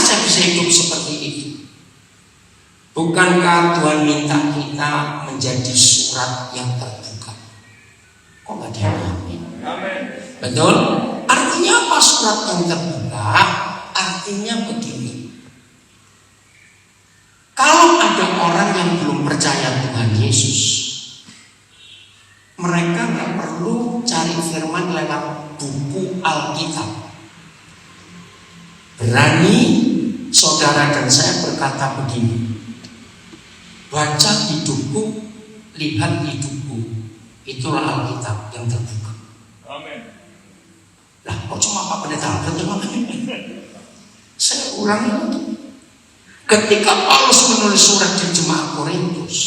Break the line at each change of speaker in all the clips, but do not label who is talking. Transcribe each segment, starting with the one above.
saya bisa hidup seperti itu? Bukankah Tuhan minta kita menjadi surat yang terbuka? Kok nggak diamin? Betul? Artinya apa surat yang terbuka? Artinya begini. Kalau ada orang yang belum percaya Tuhan Yesus, mereka nggak perlu cari firman lewat buku Alkitab. Berani saudara dan saya berkata begini, baca hidupku, lihat hidupku, itulah Alkitab yang terbuka.
Amin.
Lah, kok cuma Pak Pendeta terjemahkan? Saya ulangi lagi. Ketika Paulus menulis surat di jemaat Korintus,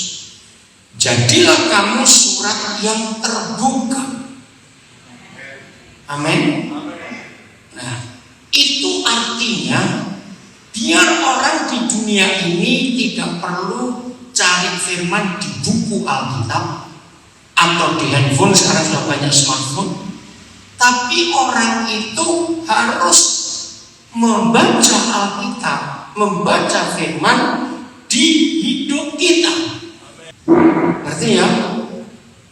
jadilah kamu surat yang terbuka. Amin. Nah, itu artinya biar orang di dunia ini tidak perlu cari firman di buku Alkitab atau di handphone, sekarang sudah banyak smartphone, tapi orang itu harus membaca Alkitab, membaca firman di hidup kita. Ngerti ya?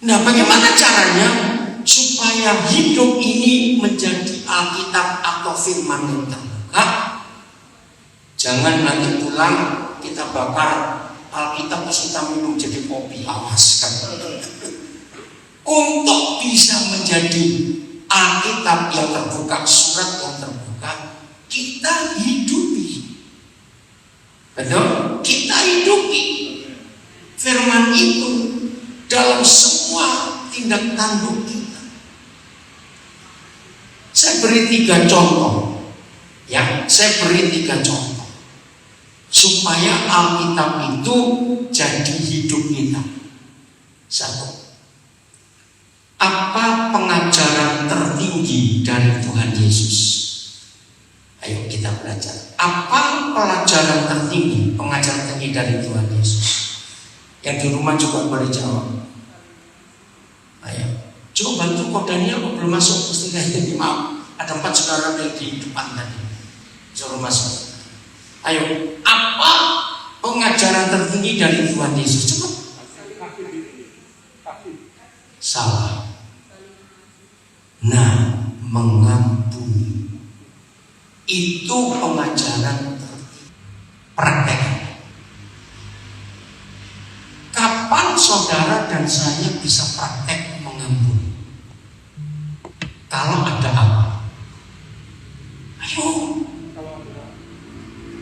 Nah, bagaimana caranya supaya hidup ini menjadi Alkitab atau firman yang terbuka? Jangan nanti pulang kita bakar Alkitab terus kita minum jadi kopi, awas kan. Untuk bisa menjadi Alkitab yang terbuka, surat yang terbuka, kita hidupi. Betul? Kita hidupi firman itu dalam semua tindak tanduk kita. Saya beri 3 contoh. Ya, saya beri 3 contoh supaya Alkitab itu jadi hidup kita. 1. Apa pengajaran tertinggi dari Tuhan Yesus? Ayo kita belajar. Apa pelajaran tertinggi, pengajaran tertinggi dari Tuhan Yesus? Yang di rumah juga boleh jawab. Ayo, coba bantu kodenya kok belum masuk. Mesti maaf, ada 4 saudara yang di depan tadi. Suruh masuk. Ayo, apa pengajaran tertinggi dari Tuhan Yesus? Cepat. Salah. Nah, mengampuni itu pengajaran tertinggi. Praktek. Kapan saudara dan saya bisa praktek mengampuni? Kalau ada apa?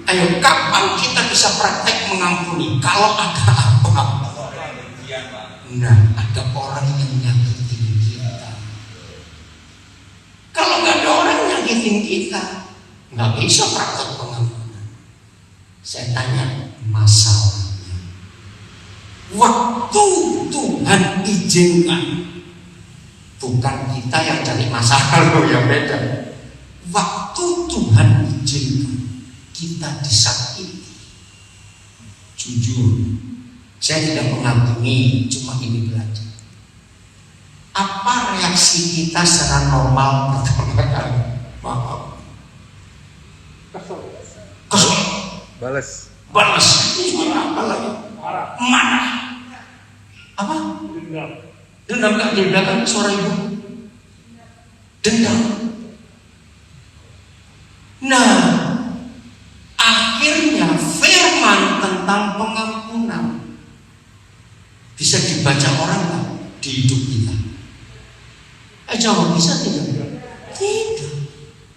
Ayo, kapan kita bisa praktek mengampuni? Kalau ada apa? Nah, ada orang yang nyakitin kita. Kalau nggak ada orang yang nyakitin kita, nggak bisa praktek pengampunan. Saya tanya masalahnya. Waktu Tuhan izinkan, bukan kita yang cari masalah loh, yang beda. Waktu Tuhan izinkan kita disakiti, jujur, saya tidak mengampuni, cuma ini belajar. Apa reaksi kita secara normal pertama kali? Maaf. Kesel.
Balas.
Apa lagi? Marah. Apa? Dendam nggak dibedakan suara ibu. Dendam. Nah, akhirnya firman tentang pengampunan bisa dibaca orang kan di hidup kita. Jawab bisa tidak? Tidak,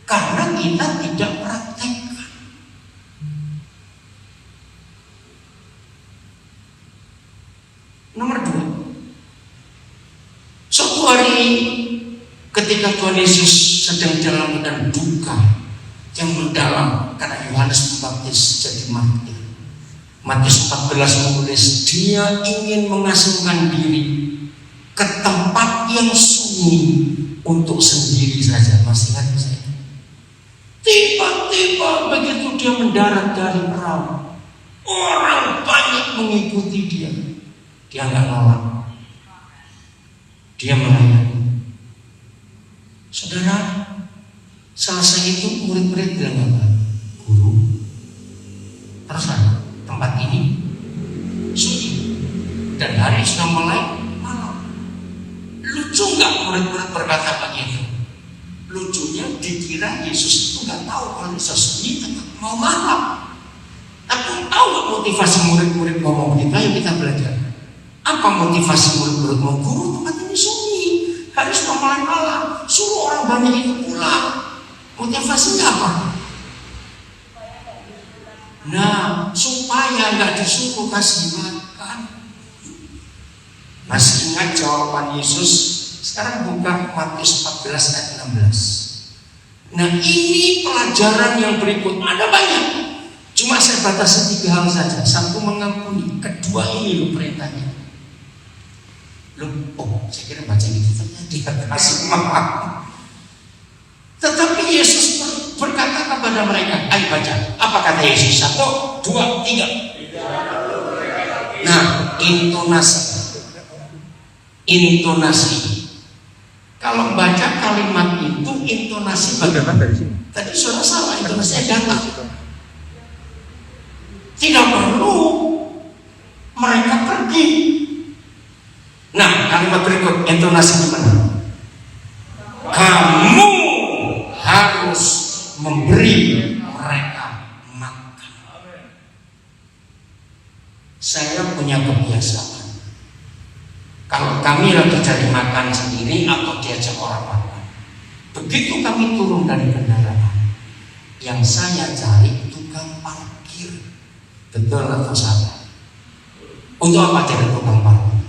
karena kita tidak praktekkan. Nomor 2, suatu hari ketika Tuhan Yesus sedang dalam keadaan duka yang mendalam karena Yohanes Pembaptis jadi mati. Matius 14 menulis, dia ingin mengasingkan diri ke tempat yang sunyi untuk sendiri saja. Masih ingat saya? Tiba-tiba begitu dia mendarat dari perahu, orang banyak mengikuti dia. Dia nggak nolak, dia melayani. Saudara, selesai itu murid-murid bilang apa? Guru, hari sudah mulai malam. Lucu nggak murid-murid berkata begitu? Lucunya dikira Yesus itu nggak tahu kalau sesunyi mau malam. Tapi tahu nggak motivasi murid-murid ngomong begitu? Ayo kita belajar. Apa motivasi murid-murid mau guru tempat ini sunyi, hari sudah mulai malam, suruh orang banyak itu pulang. Motivasinya apa? Nah, supaya nggak disuruh kasih makan. Masih ingat jawaban Yesus? Sekarang buka Matius 14 ayat 16. Nah, ini pelajaran yang berikut. Ada banyak. Cuma saya batasi 3 hal saja. Satu, mengampuni. Kedua, ini loh perintahnya. Saya kira baca gitu ternyata dia kasih maaf. Tetapi Yesus berkata kepada mereka, ayo baca. Apa kata Yesus? 1, 2, 3. Nah, intonasi. Kalau baca kalimat itu intonasi bagaimana dari sini? Tadi sudah salah, intonasinya datang. Tidak perlu mereka pergi. Nah, kalimat berikut intonasi gimana? Kamu harus memberi mereka makan. Saya punya kebiasaan. Kalau kami lagi cari makan sendiri atau diajak orang makan, begitu kami turun dari kendaraan, yang saya cari tukang parkir. Betul atau salah? Untuk apa cari tukang parkir?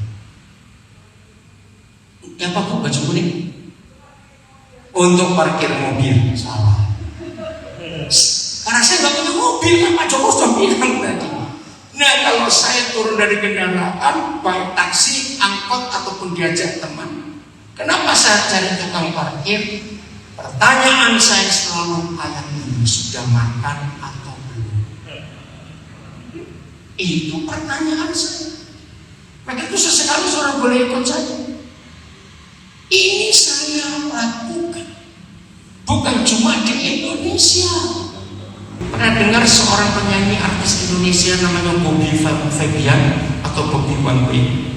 Ya Pak, baju kuning untuk parkir mobil. Salah. Karena saya nggak punya mobil, kan Pak Joko sudah bilang tadi. Nah, kalau saya turun dari kendaraan, baik taksi, angkot ataupun diajak teman, kenapa saya cari tukang parkir? Pertanyaan saya selalu ayat ini, sudah makan atau belum? Itu pertanyaan saya. Maka itu sesekali seorang boleh ikut saja. Ini saya lakukan bukan cuma di Indonesia. Pernah dengar seorang penyanyi artis Indonesia namanya Bobby Febian atau Bobby One Way?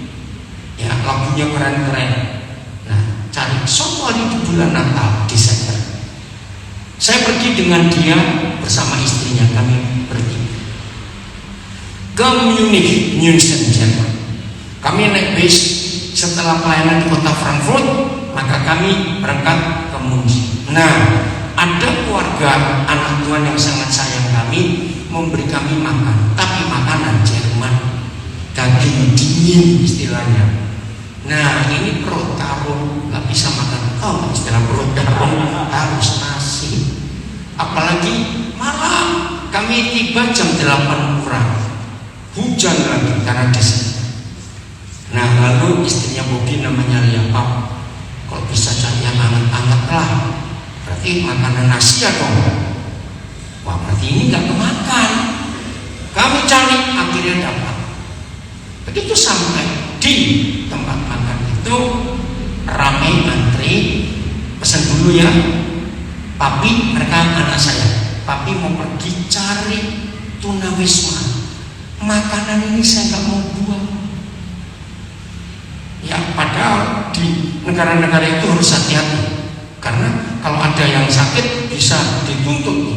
Ya, lagunya keren-keren. Nah, cari suatu hari di bulan Natal, Desember. Saya pergi dengan dia bersama istrinya, kami pergi ke Munich, Jerman. Kami naik bis. Setelah pelayanan di kota Frankfurt, maka kami berangkat ke Munich. Nah, ada keluarga anak Tuhan yang sangat sayang kami, memberi kami makan, tapi makanan Jerman, daging dingin istilahnya. Nah, ini perut karung, nggak bisa makan. Oh, istilah perut karung harus nasi. Apalagi malam, kami tiba jam 8 kurang, hujan lagi karena Desember. Nah, lalu istrinya Bobi namanya Lia, Pak, kalau bisa cari yang hangat-hangat lah, berarti makanan nasi ya dong. Wah, berarti ini nggak kemakan. Kami cari, akhirnya dapat. Begitu sampai di tempat makan itu ramai antri, pesan dulu ya, Papi, mereka anak saya, Papi mau pergi cari tunawisma. Makanan ini saya nggak mau buang. Ya, padahal di negara-negara itu harus hati-hati, karena kalau ada yang sakit bisa dituntut.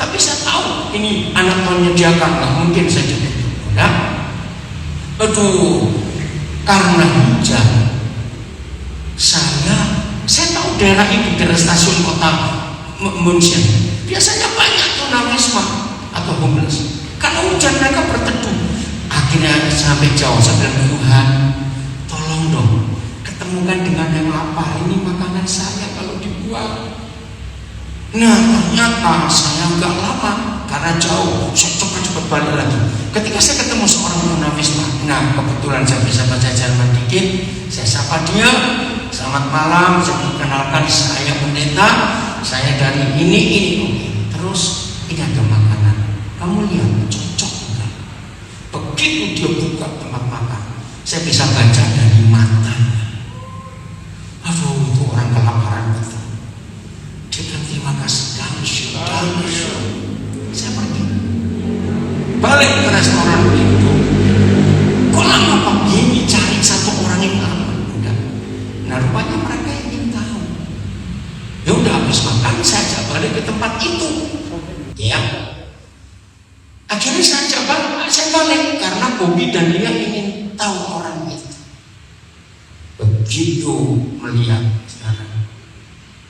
Tapi saya tahu ini anak Tuhan menyediakan, nggak mungkin saya jadi nah, karena hujan, saya tahu daerah itu, daerah stasiun kota Munchen, biasanya banyak tunawisma atau homeless. Karena hujan mereka berteduh. Akhirnya sampai jauh saya bilang, Tuhan, tolong dong, ketemukan dengan yang lapar, ini makanan saya kalau dibuang. Nah, ternyata saya agak lama karena jauh, saya cepat-cepat balik lagi. Ketika saya ketemu seorang tunawisma, nah kebetulan saya bisa baca Jerman dikit, saya sapa dia, selamat malam, saya perkenalkan saya pendeta, saya dari ini. Terus ini ada makanan, kamu lihat cocok enggak? Begitu dia buka tempat makan, saya bisa baca dari matanya. Aduh, itu orang kelaparan betul. Dia bilang terima kasih, danke. Saya pergi balik ke restoran itu. Kok lama Pak? Ini cari balik karena Bobby dan Lia ingin tahu orang itu. Begitu melihat sekarang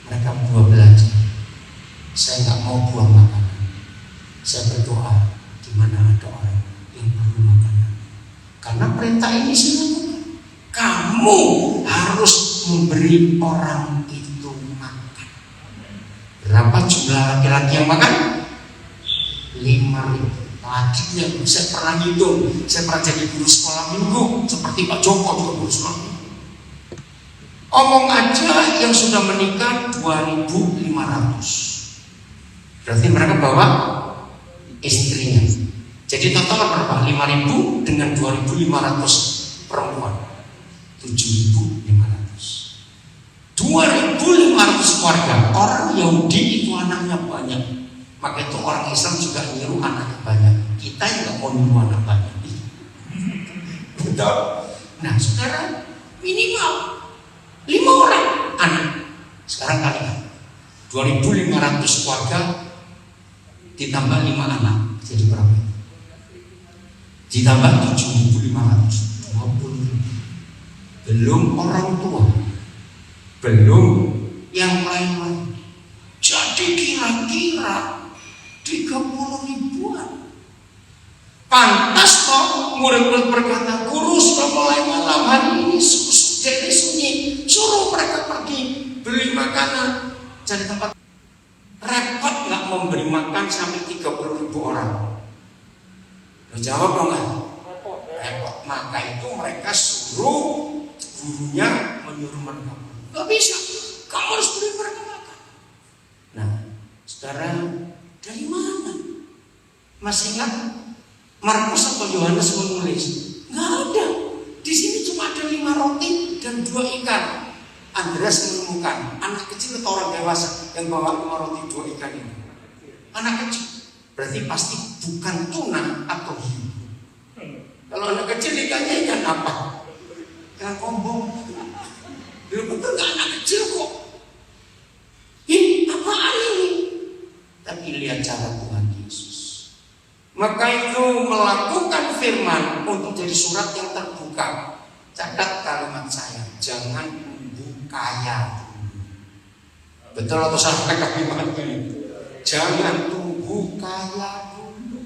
mereka berdua belajar. Saya nggak mau buang makanan. Saya berdoa di mana ada orang yang perlu makanan. Karena perintah ini selalu kamu harus memberi orang itu makan. Berapa jumlah laki-laki yang makan? 5.000. Tadinya saya pernah hitung. Saya pernah jadi guru sekolah minggu seperti Pak Joko juga guru sekolah minggu. Omong aja yang sudah menikah 2.500. Berarti mereka bawa istrinya. Jadi total berapa? 5.000 dengan 2.500 perempuan. 7.500. 2.500 keluarga. Orang Yahudi itu anaknya banyak. Maka itu orang Islam juga nyuruh anaknya banyak. Kita juga mau nyuruh anak banyak. Betul. Nah sekarang minimal 5 orang anak. Sekarang kalian 2.500 keluarga ditambah 5 anak jadi berapa? Ditambah 7.500, 20.000. Belum orang tua, belum yang lain-lain. Jadi kira-kira 30 ribuan. Pantas kok murid-murid berkata, guru sudah mulai malam hari ini jadi sunyi, suruh mereka pergi beli makanan cari tempat. Repot nggak memberi makan sampai 30 ribu orang? Lo jawab dong kan? Repot. Maka itu mereka suruh gurunya menyuruh mereka. Gak bisa, kamu harus beri mereka makan. Nah, sekarang dari mana? Masih ingat Markus atau Yohanes menulis? Nggak ada. Di sini cuma ada 5 roti dan 2 ikan. Andreas menemukan anak kecil atau orang dewasa yang bawa 5 roti 2 ikan ini. Anak kecil. Berarti pasti bukan tuna atau hiu. Kalau anak kecil ikannya ikan apa? Ikan kombong. Belum betul nggak anak kecil kok. Ini apaan ini? Tapi lihat cara Tuhan Yesus. Maka itu melakukan firman untuk jadi surat yang terbuka. Catat kalimat saya, jangan tunggu kaya dulu. Betul atau salah kalimat ini? Jangan tunggu kaya dulu.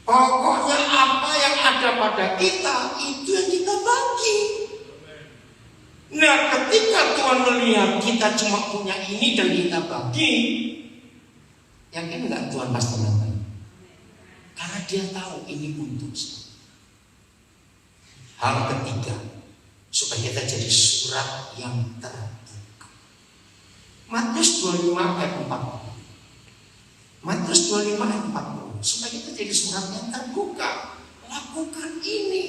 Pokoknya apa yang ada pada kita itu yang kita bagi. Nah, ketika Tuhan melihat kita cuma punya ini dan kita bagi, yakin nggak Tuhan pasti nonton? Karena Dia tahu ini untuk saya. Hal ketiga, supaya kita jadi surat yang terbuka. Matius 25 ayat 40. Matius 25 ayat 40. Supaya kita jadi surat yang terbuka. Lakukan ini.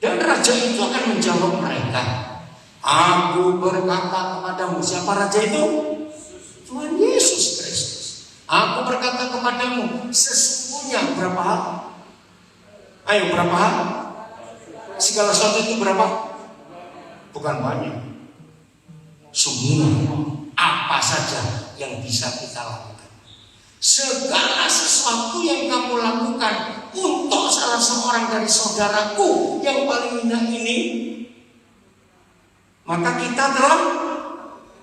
Dan raja itu akan menjawab mereka. Aku berkata kepadamu. Siapa raja itu? Tuhan Yesus Kristus. Aku berkata kepadamu, sesungguhnya berapa hal? Ayo berapa hal? Segala sesuatu itu berapa? Bukan banyak. Semua apa saja yang bisa kita lakukan. Segala sesuatu yang kamu lakukan untuk salah seorang dari saudaraku yang paling hina ini, maka kita telah,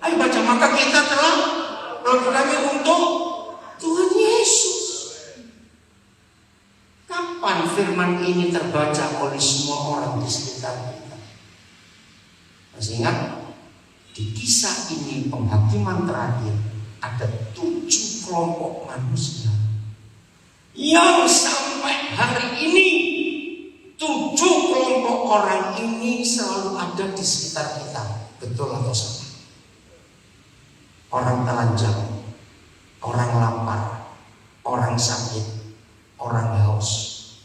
ayo baca, maka kita telah melakukannya untuk Tuhan Yesus. Kapan firman ini terbaca oleh semua orang di sekitar kita? Masih ingat? Di kisah ini penghakiman terakhir ada 7 kelompok manusia yang sampai hari ini 7 kelompok orang ini selalu ada di sekitar kita. Betul atau salah? Orang telanjang, orang lapar, orang sakit, orang haus,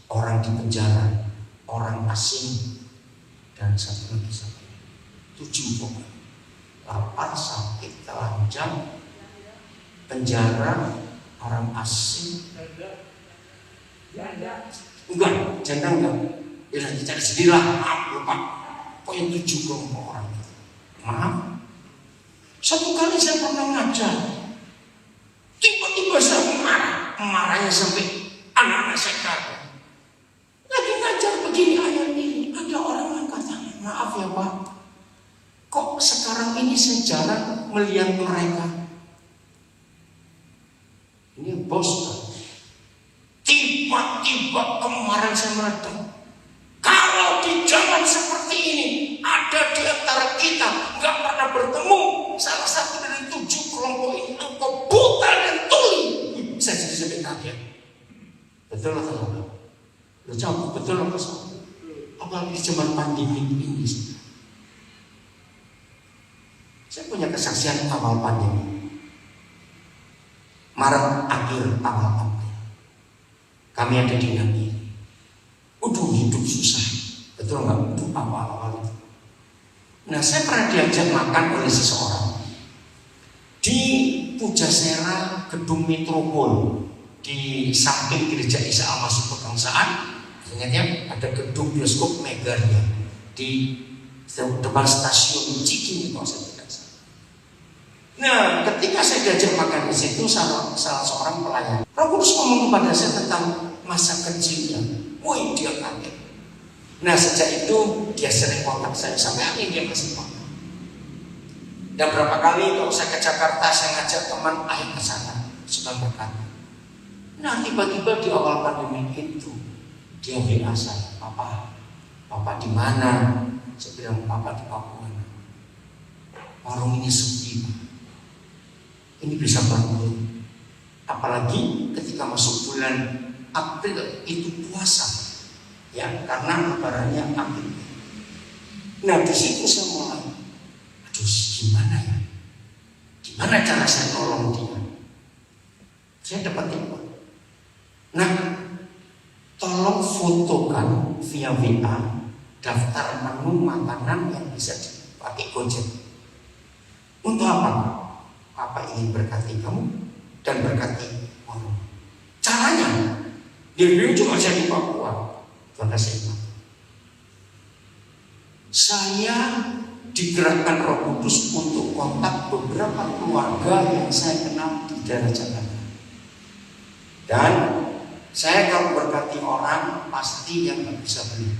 orang di penjara, orang asing, dan satu lagi 7 pokoknya. Lapar, sakit, telanjang, penjara, orang asing, enggak, janda enggak. Ya nanti cari sendirilah, maaf lupa. Pokoknya 7 kelompok orang. Maaf. Satu kali saya pernah ngajar, tiba-tiba marahnya sampai anak-anak saya kaget. Lagi ngajar begini ayat ini, ada orang yang katanya, maaf ya Pak, kok sekarang ini saya jarang melihat mereka. Ini bos kan? Tiba-tiba kemarin saya meledak. Kalau di zaman seperti ini ada di antara kita nggak pernah bertemu salah satu dari 7 kelompok ini, engkau buta dan tuli. Saya jadi sampai kaget. Betul atau tidak? Lo jawab betul atau salah? Apalagi di zaman pandemi ini. Saya punya kesaksian awal pandemi. Maret akhir awal April. Kami ada di Nabi. Hidup susah. Betul nggak? Itu awal-awal itu. Nah, saya pernah diajak makan oleh seseorang di Pujasera Gedung Metropol di samping Gereja Isa Al-Masih Kebangsaan. Ingat ya, ada gedung bioskop Megaria di depan stasiun Cikini kalau saya tidak salah. Nah, ketika saya diajak makan di situ, salah seorang pelayan, Roh Kudus ngomong kepada saya tentang masa kecilnya. Wih, dia kaget. Nah, sejak itu dia sering kontak saya, sampai hari ini dia masih kontak. Dan berapa kali kalau saya ke Jakarta, saya ngajak teman, ayo ke sana, sudah berkata. Nah, tiba-tiba di awal pandemi itu dia WA saya, Papa di mana? Saya bilang, Papa di Papua. Warung ini sepi, Pak. Ini bisa bantu. Apalagi ketika masuk bulan April itu puasa. Ya, karena lebarannya April. Nah, di situ saya mulai, aduh, gimana ya? Gimana cara saya tolong dia? Saya dapat info. Nah, tolong fotokan via WA daftar menu makanan yang bisa dipakai Gojek. Untuk apa? Papa ingin berkati kamu dan berkati warung. Caranya, dia cuma saya di Papua. Saya digerakkan Roh Kudus untuk kontak beberapa keluarga yang saya kenal di daerah Jakarta. Dan saya kalau berkati orang pasti yang nggak bisa beli.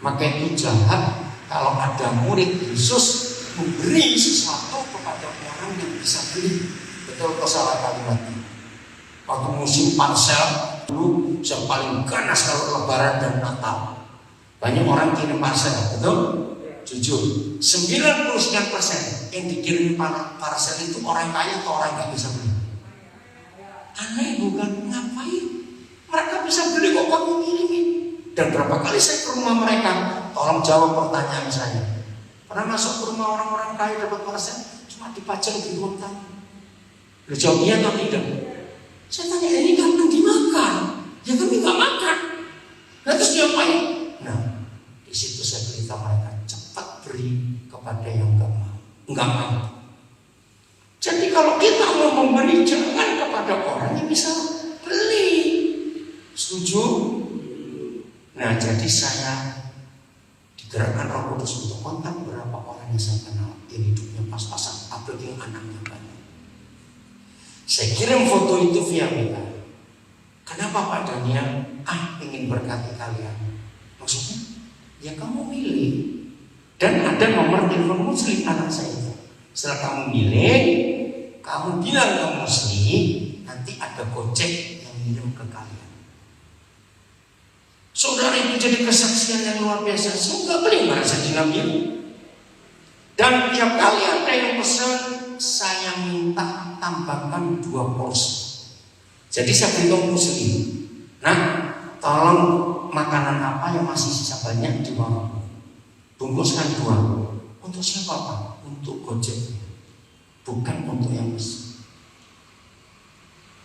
Maka itu jahat kalau ada murid Yesus memberi sesuatu kepada orang yang bisa beli. Betul atau salah kalimatnya? Waktu musim parsel dulu yang paling ganas kalau lebaran dan Natal. Banyak orang kirim parsel, betul? Jujur, 99% yang dikirim parsel itu orang kaya atau orang nggak bisa beli. Aneh bukan? Ngapain? Mereka bisa beli kok kamu kirimin. Dan berapa kali saya ke rumah mereka, tolong jawab pertanyaan saya. Pernah masuk ke rumah orang-orang kaya dapat parsel, cuma dipajang di ruang tamu. Lu jawab iya atau tidak? Saya tanya, ini kapan dimakan? Ya kami nggak makan. Nah, terus diapain? Nah, di situ saya beritahu mereka, cepat beri kepada yang nggak mau. Jadi kalau kita mau memberi, jangan kepada orang yang bisa beli. Setuju? Nah, jadi saya digerakkan Roh Kudus untuk kontak beberapa orang yang saya kenal yang hidupnya pas-pasan, apalagi yang anaknya banyak. Saya kirim foto itu via WA. Kenapa Pak Daniel? Ingin berkati kalian. Maksudnya, ya kamu milih. Dan ada nomor telepon Muslim anak saya. Setelah kamu milih, kamu bilang ke Muslim, nanti ada Gojek yang ngirim ke kalian. Saudara, itu jadi kesaksian yang luar biasa. Saya nggak beli merasa diambil. Dan tiap kali ada yang pesan, saya minta tambahkan 2 porsi. Jadi saya beritahu Muslim, nah tolong makanan apa yang masih sisa banyak di warung, bungkuskan 2. Untuk siapa Pak? Untuk Gojek, bukan untuk yang besar.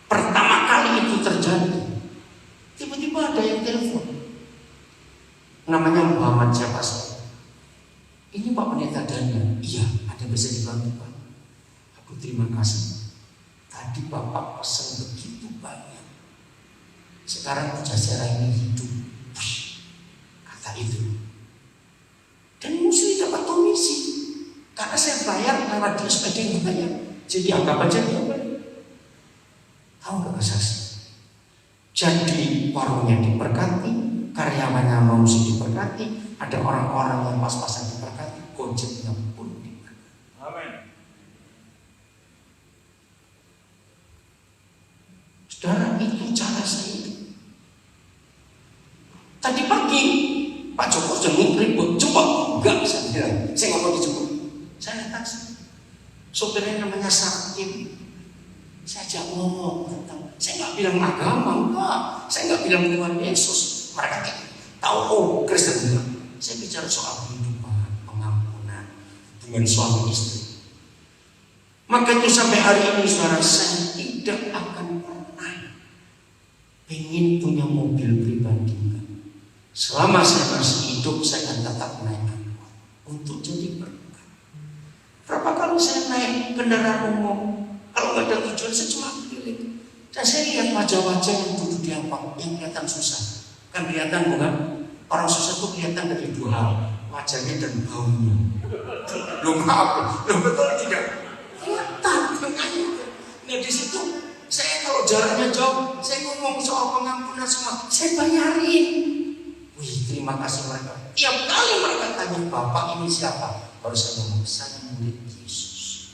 Pertama kali itu terjadi, tiba-tiba ada yang telepon, namanya Muhammad siapa saya. Ini Pak Pendeta Daniel. Iya, ada bisa dibantu Pak. Aku terima kasih. Tadi Bapak pesan begitu banyak. Sekarang Pujasera ini hidup. Kata itu. Dan Muslim dapat komisi. Karena saya bayar lewat dia supaya dia bayar. Jadi anggap aja dia bayar. Tahu gak kesaksian? Jadi warungnya diberkati, karyawannya mesti diberkati, ada orang-orang yang pas-pasan diberkati, Gojeknya pun diberkati.
Amin.
Saudara, itu cara saya. Tadi pagi Pak Joko sudah ribut, jemput, enggak saya bilang, saya nggak mau dijemput. Saya naik taksi, sopirnya namanya Sakim. Saya ajak ngomong tentang, saya nggak bilang agama, enggak. Saya nggak bilang Tuhan Yesus. Mereka tahu, oh Kristen enggak. Saya bicara soal kehidupan, pengampunan, hubungan suami istri. Maka itu sampai hari ini saudara, saya tidak akan pernah ingin punya mobil pribadi. Selama saya masih hidup, saya akan tetap naikkan untuk jadi berkat. Berapa kali saya naik kendaraan umum? Kalau nggak ada tujuan, saya cuma keliling. Dan saya lihat wajah-wajah yang duduk di ampang, yang kelihatan susah. Kan kelihatan bukan? Orang susah itu kelihatan dari dua hal, wajahnya dan baunya. Loh maaf, loh betul tidak? Kelihatan, makanya. Nah di situ, saya kalau jaraknya jauh, saya ngomong soal pengampunan semua, saya bayarin. Wih, terima kasih mereka. Tiap kali mereka tanya, Bapak ini siapa? Baru saya ngomong, saya murid Yesus.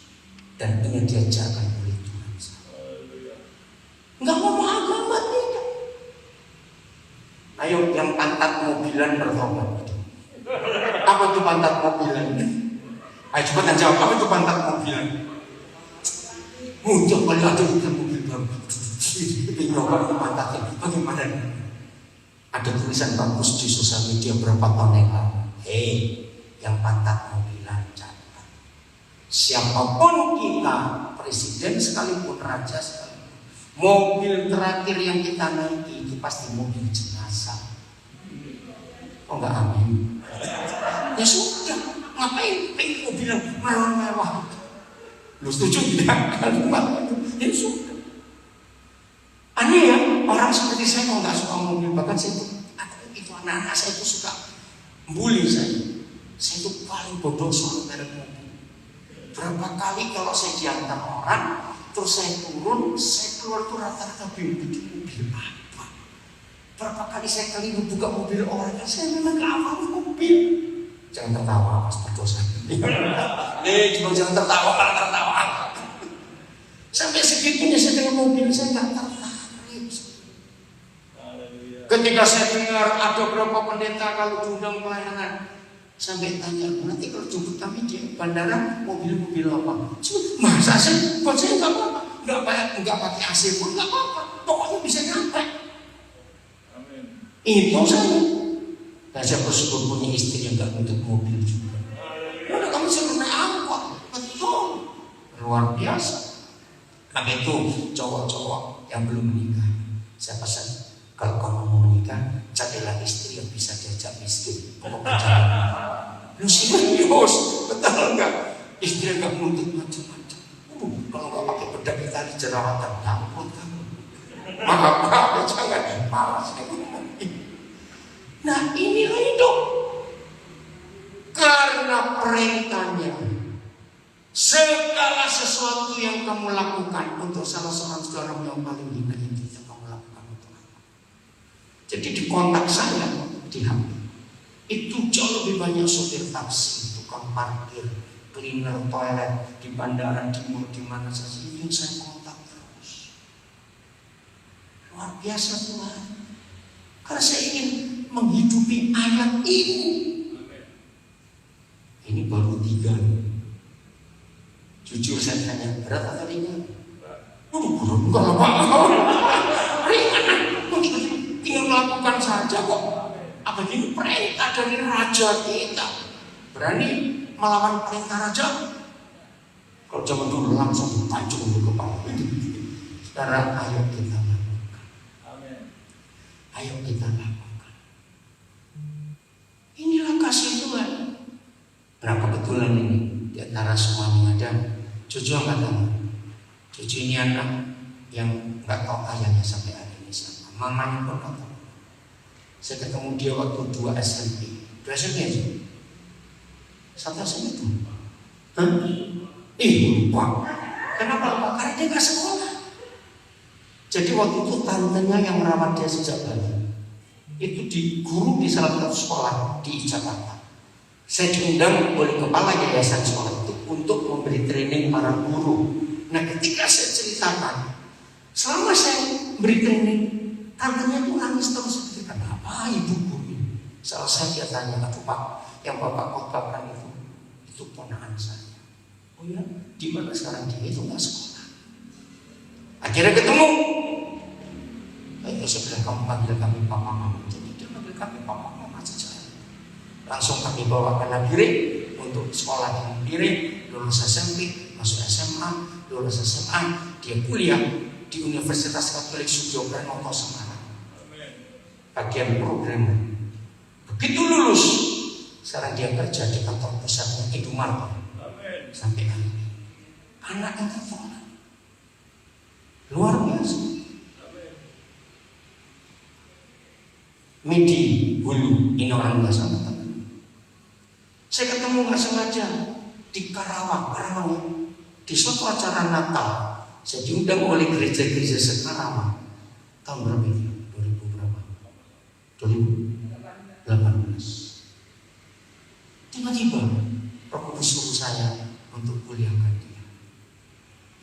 Dan ingin diajarkan oleh Tuhan saya. Enggak ngomong agama tidak. Ayo yang pantat mobilan bertobat. Apa itu pantat mobilan? Ayo cepat jawab, apa itu pantat mobilan? Muncul kali ada kita mobil baru. Nyoba pantatnya, bagaimana? Ada tulisan bagus di sosial media berapa tahun yang lalu. Hei, yang pantat mobilan catat. Siapapun kita, presiden sekalipun, raja sekalipun, mobil terakhir yang kita naiki itu pasti mobil jenazah. Oh enggak, amin. Ya sudah, ngapain pengen mobil yang mewah? Lu setuju tidak? Kalimat itu, ya sudah. Aneh ya, orang seperti saya kalau nggak suka mobil, bahkan saya itu anak-anak saya itu suka bully saya. Saya itu paling bodoh soal merek mobil. Berapa kali kalau saya diantar orang, terus saya turun, saya keluar tuh rata-rata bingung mobil apa. Berapa kali saya kali buka mobil orang, saya memang nggak hafal mobil. Jangan tertawa, pas berdosa. Cuma jangan tertawa, malah tertawa. Sampai segitunya saya dengan mobil, saya nggak tertawa. Ketika saya dengar ada berapa pendeta kalau diundang pelayanan, sampai tanya, nanti kalau jemput kami di bandara mobil-mobil apa? Masa sih? Buat saya nggak apa-apa, nggak pakai AC pun nggak apa-apa, pokoknya bisa nyampe. Itu saya. Dan saya bersyukur punya istri yang nggak untuk mobil juga. Mana kamu suruh naik angkot? Betul, luar biasa. Maka itu cowok-cowok yang belum menikah, saya pesan. Kalau kamu mau menikah, carilah istri yang bisa diajak miskin. Pokoknya jangan. Lu serius, betul enggak? Istri enggak menuntut macam-macam. Kalau enggak pakai bedak tali jerawatan, nyangkut kamu. Maaf, jangan malas. Nah inilah hidup. Karena perintahnya, segala sesuatu yang kamu lakukan untuk salah seorang saudara yang paling hina itu yang kamu lakukan untuk apa? Jadi di kontak saya di HP itu jauh lebih banyak sopir taksi, tukang parkir, cleaner toilet di bandara, di mall, di mana saja itu yang saya kontak terus. Luar biasa Tuhan. Karena saya ingin menghidupi ayat ini. Ini baru 3. Jujur saya tanya, berat atau ringan? Enggak apa-apa. Ringan, tinggal melakukan saja kok. Apa ini perintah dari raja kita? Berani melawan perintah raja? Kalau zaman dulu langsung dipancung di kepala. Sekarang ayo kita lakukan. Ayo kita lakukan. Inilah kasih Tuhan. Nah kebetulan ini di antara semua yang ada, cucu yang nggak tahu. Cucu ini anak yang nggak tahu ayahnya sampai hari ini siapa. Mamanya pun nggak tahu. Saya ketemu dia waktu 2 SMP. 2 SMP aja. 1 SMP itu. Lupa. Kenapa lupa? Karena dia nggak sekolah. Jadi waktu itu tantenya yang merawat dia sejak bayi itu guru di salah satu sekolah di Jakarta. Saya diundang oleh kepala yayasan sekolah itu untuk memberi training para guru. Nah, ketika saya ceritakan, selama saya beri training, tantenya itu nangis terus. Kenapa ibu guru ini? Selesai dia tanya, aduh Pak, yang Bapak khotbahkan itu ponakan saya. Oh ya, di mana sekarang dia itu nggak sekolah? Akhirnya ketemu. Ayo saya bilang, kamu panggil kami papa mama. Jadi dia panggil kami papa mama saja. Langsung kami bawa ke Nabire untuk sekolah di Nabire, lulus SMP, masuk SMA, lulus SMA, dia kuliah di Universitas Katolik Sudio Pranoto Semarang. Bagian program. Begitu lulus, sekarang dia kerja di kantor pusatnya Indomaret. Sampai hari ini anak yang terkenal luar biasa. Midi Hulu, ini orang biasa. Saya ketemu nggak sengaja di Karawang, di suatu acara Natal. Saya diundang oleh gereja-gereja Sekarawang. Tahun berapa itu? 2000 berapa? 2018. Tiba-tiba Roh Kudus suruh saya untuk kuliahkan dia.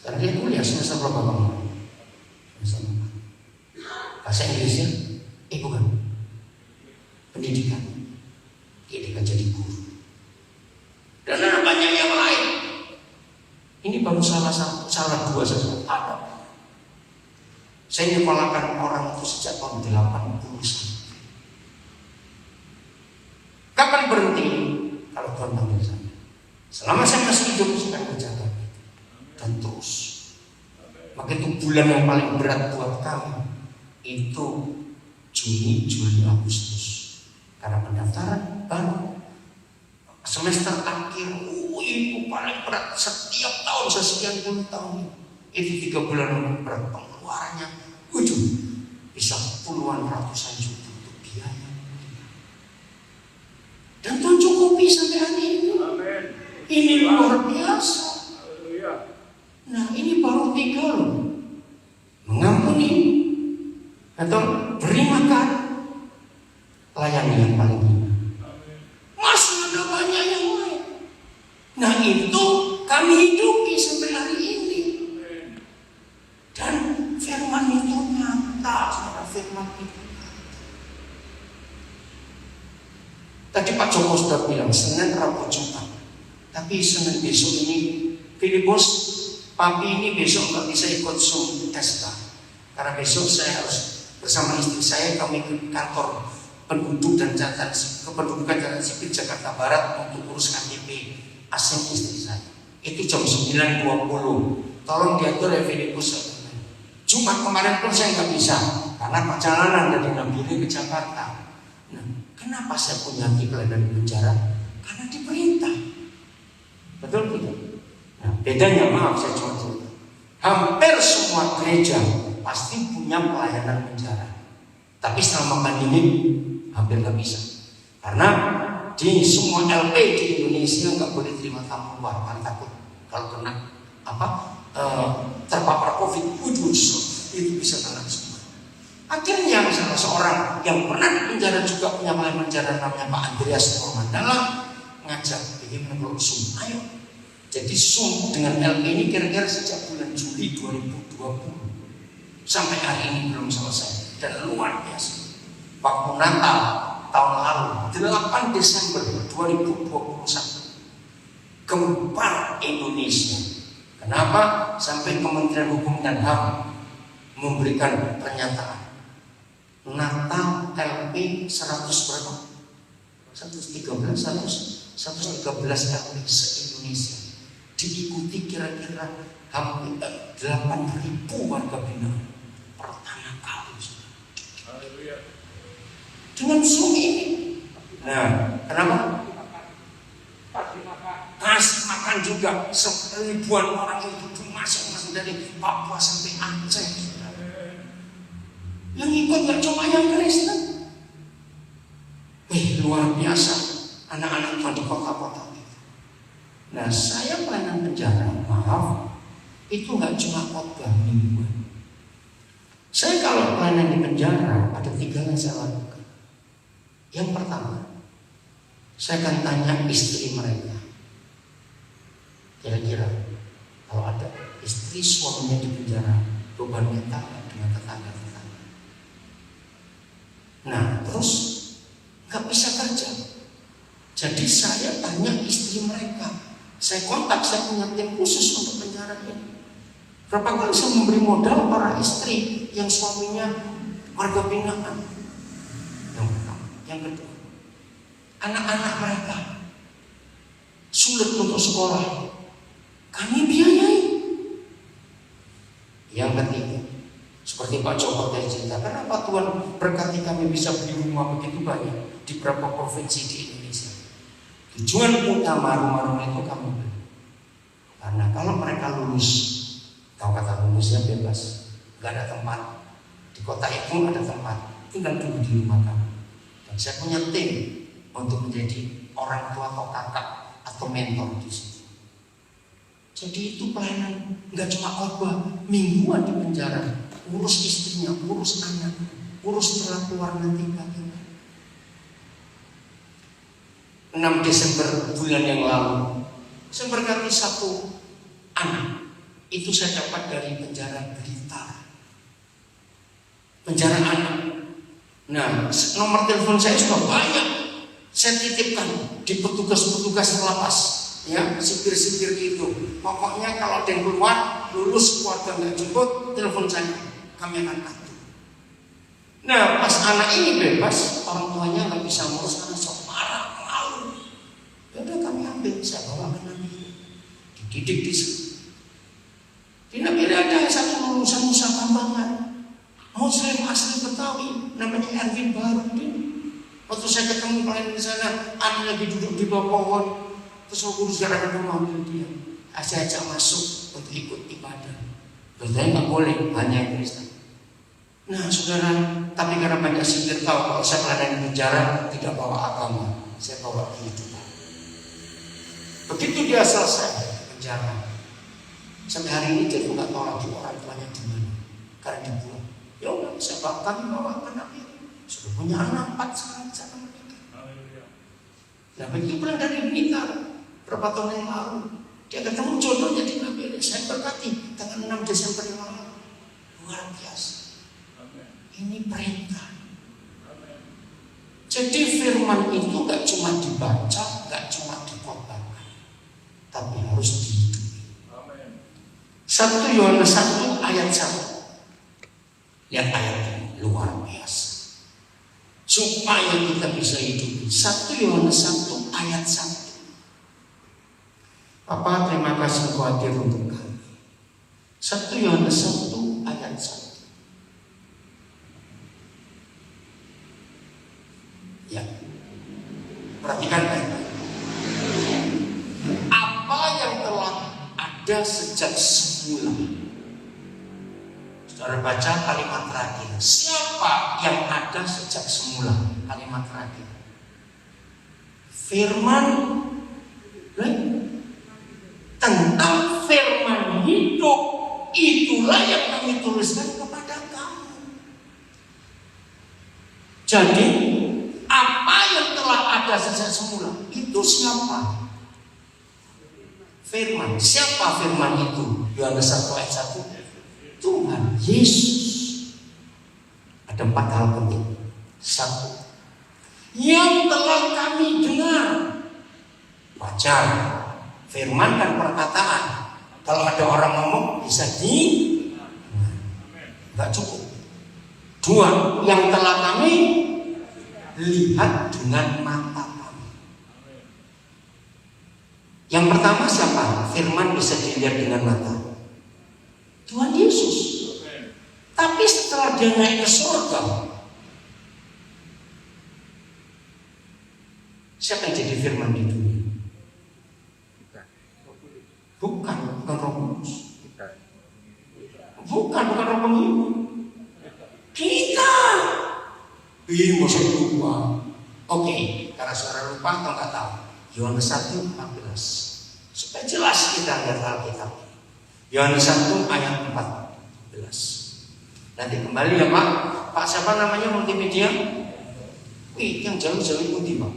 Karena dia kuliah semester berapa kamu? Semester 4. Bahasa Inggrisnya? Bukan. Pendidikan. Dia akan jadi guru. Dan ada banyak yang lain. Ini baru salah dua saja. Ada. Saya nyekolahkan orang itu sejak tahun 80. Kapan berhenti? Kalau Tuhan panggil saya. Selama saya masih hidup, saya akan menjaga dan terus. Maka itu bulan yang paling berat buat kami itu Juni, Juli, Agustus. Karena pendaftaran baru semester akhir, itu paling berat setiap tahun sekian puluh tahun. Itu 3 bulan berat pengeluarannya, bisa puluhan ratusan juta untuk biaya. Dan Tuhan cukupi sampai hari ini. Ini luar biasa. Nah, ini baru 3 loh. Mengampuni atau beri makan, layani yang paling ini. Masih ada banyak yang lain. Nah, itu kami hidupi sampai hari ini. Dan firman itu nyata, firman itu. Tadi Pak Joko sudah bilang Senin, Rabu, Jumat. Tapi Senin besok ini Filipus, papi ini besok nggak bisa ikut Zoom tes, karena besok saya harus bersama istri saya kami ke kantor penduduk dan catatan kependudukan catatan sipil Jakarta Barat untuk urus KTP asing istri saya. Itu jam 9.20. Tolong diatur ya Filipus. Jumat kemarin pun saya nggak bisa karena perjalanan dari Nabire ke Jakarta. Nah, kenapa saya punya pelayanan di penjara? Karena diperintah. Betul tidak? Nah, bedanya maaf saya cuma cerita. Hampir semua gereja pasti punya pelayanan penjara. Tapi selama pandemi hampir nggak bisa. Karena di semua LP di Indonesia nggak boleh terima tamu luar, karena takut kalau kena terpapar COVID, itu bisa kena semua. Akhirnya salah seorang yang pernah di penjara juga punya pelayanan penjara namanya Pak Andreas Normandala ngajak bagaimana kalau Zoom, ayo. Jadi Zoom dengan LP ini kira-kira sejak bulan Juli 2020 sampai hari ini belum selesai dan luar biasa. Waktu Natal tahun lalu 8 Desember 2021 gempar Indonesia. Kenapa? Sampai Kementerian Hukum dan HAM memberikan pernyataan Natal LP 100 berapa? 113 LP se-Indonesia diikuti kira-kira hampir 8.000 warga binaan pertama kali dengan Zoom ini. Nah, kenapa? Kasih makan juga ribuan orang itu masing-masing dari Papua sampai Aceh. Yang ikut gak cuma yang Kristen. Luar biasa anak-anak Tuhan di kota-kota. Nah, saya pelayanan penjara, maaf, itu gak cuma khotbah mingguan. Saya kalau pelayanan di penjara ada 3 yang saya lakukan. Yang pertama, saya akan tanya istri mereka. Kira-kira kalau ada istri suaminya di penjara, beban mental dengan tetangga-tetangga. Nah, terus nggak bisa kerja. Jadi saya tanya istri mereka. Saya kontak, saya punya tim khusus untuk penjara ini. Berapa kali saya memberi modal para istri yang suaminya warga binaan. Yang pertama, yang kedua, anak-anak mereka sulit untuk sekolah, kami biayai. Yang ketiga, seperti Pak Joko tadi cerita, kenapa Tuhan berkati kami bisa beli rumah begitu banyak di beberapa provinsi di Indonesia? Tujuan utama rumah-rumah itu kami beli karena kalau mereka lulus, tahu kata lulusnya bebas, nggak ada tempat di kota itu, ada tempat, tinggal dulu di rumah kami. Dan saya punya tim untuk menjadi orang tua atau kakak atau mentor di situ. Jadi itu pelayanan, nggak cuma khotbah, mingguan di penjara, urus istrinya, urus anak, urus setelah keluar nanti bagaimana. 6 Desember bulan yang lalu, saya berkati 1 anak. Itu saya dapat dari penjara Blitar, penjara anak. Nah, nomor telepon saya sudah banyak, saya titipkan di petugas-petugas lapas, ya, sipir-sipir itu. Pokoknya kalau ada yang keluar, lulus keluarga nggak jemput, telepon saya, kami akan atur. Nah, pas anak ini bebas, orang tuanya nggak bisa ngurus, anak sok marah, malu. Ya udah kami ambil, saya bawa ke Nabi, dididik di sana. Di Nabi ada satu lulusan Nusa Kambangan, Muslim asli Betawi, namanya Erwin Baharudin. Waktu saya ketemu klien di sana, anak lagi duduk di bawah pohon, terus guru sekarang ada mengambil dia. Saya ajak masuk untuk ikut ibadah. Berarti nggak boleh, hanya yang Kristen. Nah, saudara, tapi karena banyak sipir tahu kalau saya pelayanan di penjara tidak bawa agama, saya bawa kehidupan. Begitu dia selesai penjara, sampai hari ini dia nggak tahu lagi orang tuanya di mana, karena dibuang. Ya udah, saya bawa ke Nabi. Sudah punya anak 4 sekarang sana mereka. Nah, begitu pulang dari Blitar berapa tahun yang lalu, dia ketemu jodohnya di Nabi. Saya berkati tanggal 6 Desember yang lalu. Luar biasa. Ini perintah. Jadi firman itu nggak cuma dibaca, nggak cuma dikhotbahkan, tapi harus dihidupi. 1 Yohanes 1 ayat 1. Lihat ayat ini, luar biasa. Supaya kita bisa hidup. 1 Yohanes 1 ayat 1. Papa, terima kasih engkau hadir untuk kami. 1 Yohanes 1 ayat 1. Ya, perhatikan baik-baik. Apa yang telah ada sejak semula. Saudara baca kalimat terakhir. Siapa yang ada sejak semula? Kalimat terakhir. Firman, tentang firman hidup, itulah yang kami tuliskan kepada kamu. Jadi apa yang telah ada sejak semula itu siapa? Firman. Siapa firman itu? Yohanes 1 ayat 1. Tuhan Yesus. Ada 4 hal penting. 1. Yang telah kami dengar. Baca firman dan perkataan. Kalau ada orang ngomong bisa nggak cukup. 2. Yang telah kami lihat dengan mata kami. Yang pertama siapa? Firman bisa dilihat dengan mata. Tuhan Yesus. Tapi setelah dia naik ke surga, siapa yang jadi firman di dunia? Bukan Roh Kudus. Bukan Roh Penghibur. Kita. Masa lupa. Oke, karena saudara lupa atau nggak tahu, Yohanes 1:14. Supaya jelas kita lihat Alkitab. Yohanes 1 ayat 14. Nanti kembali ya Pak. Pak siapa namanya multimedia? Yang jauh-jauh pundi Pak?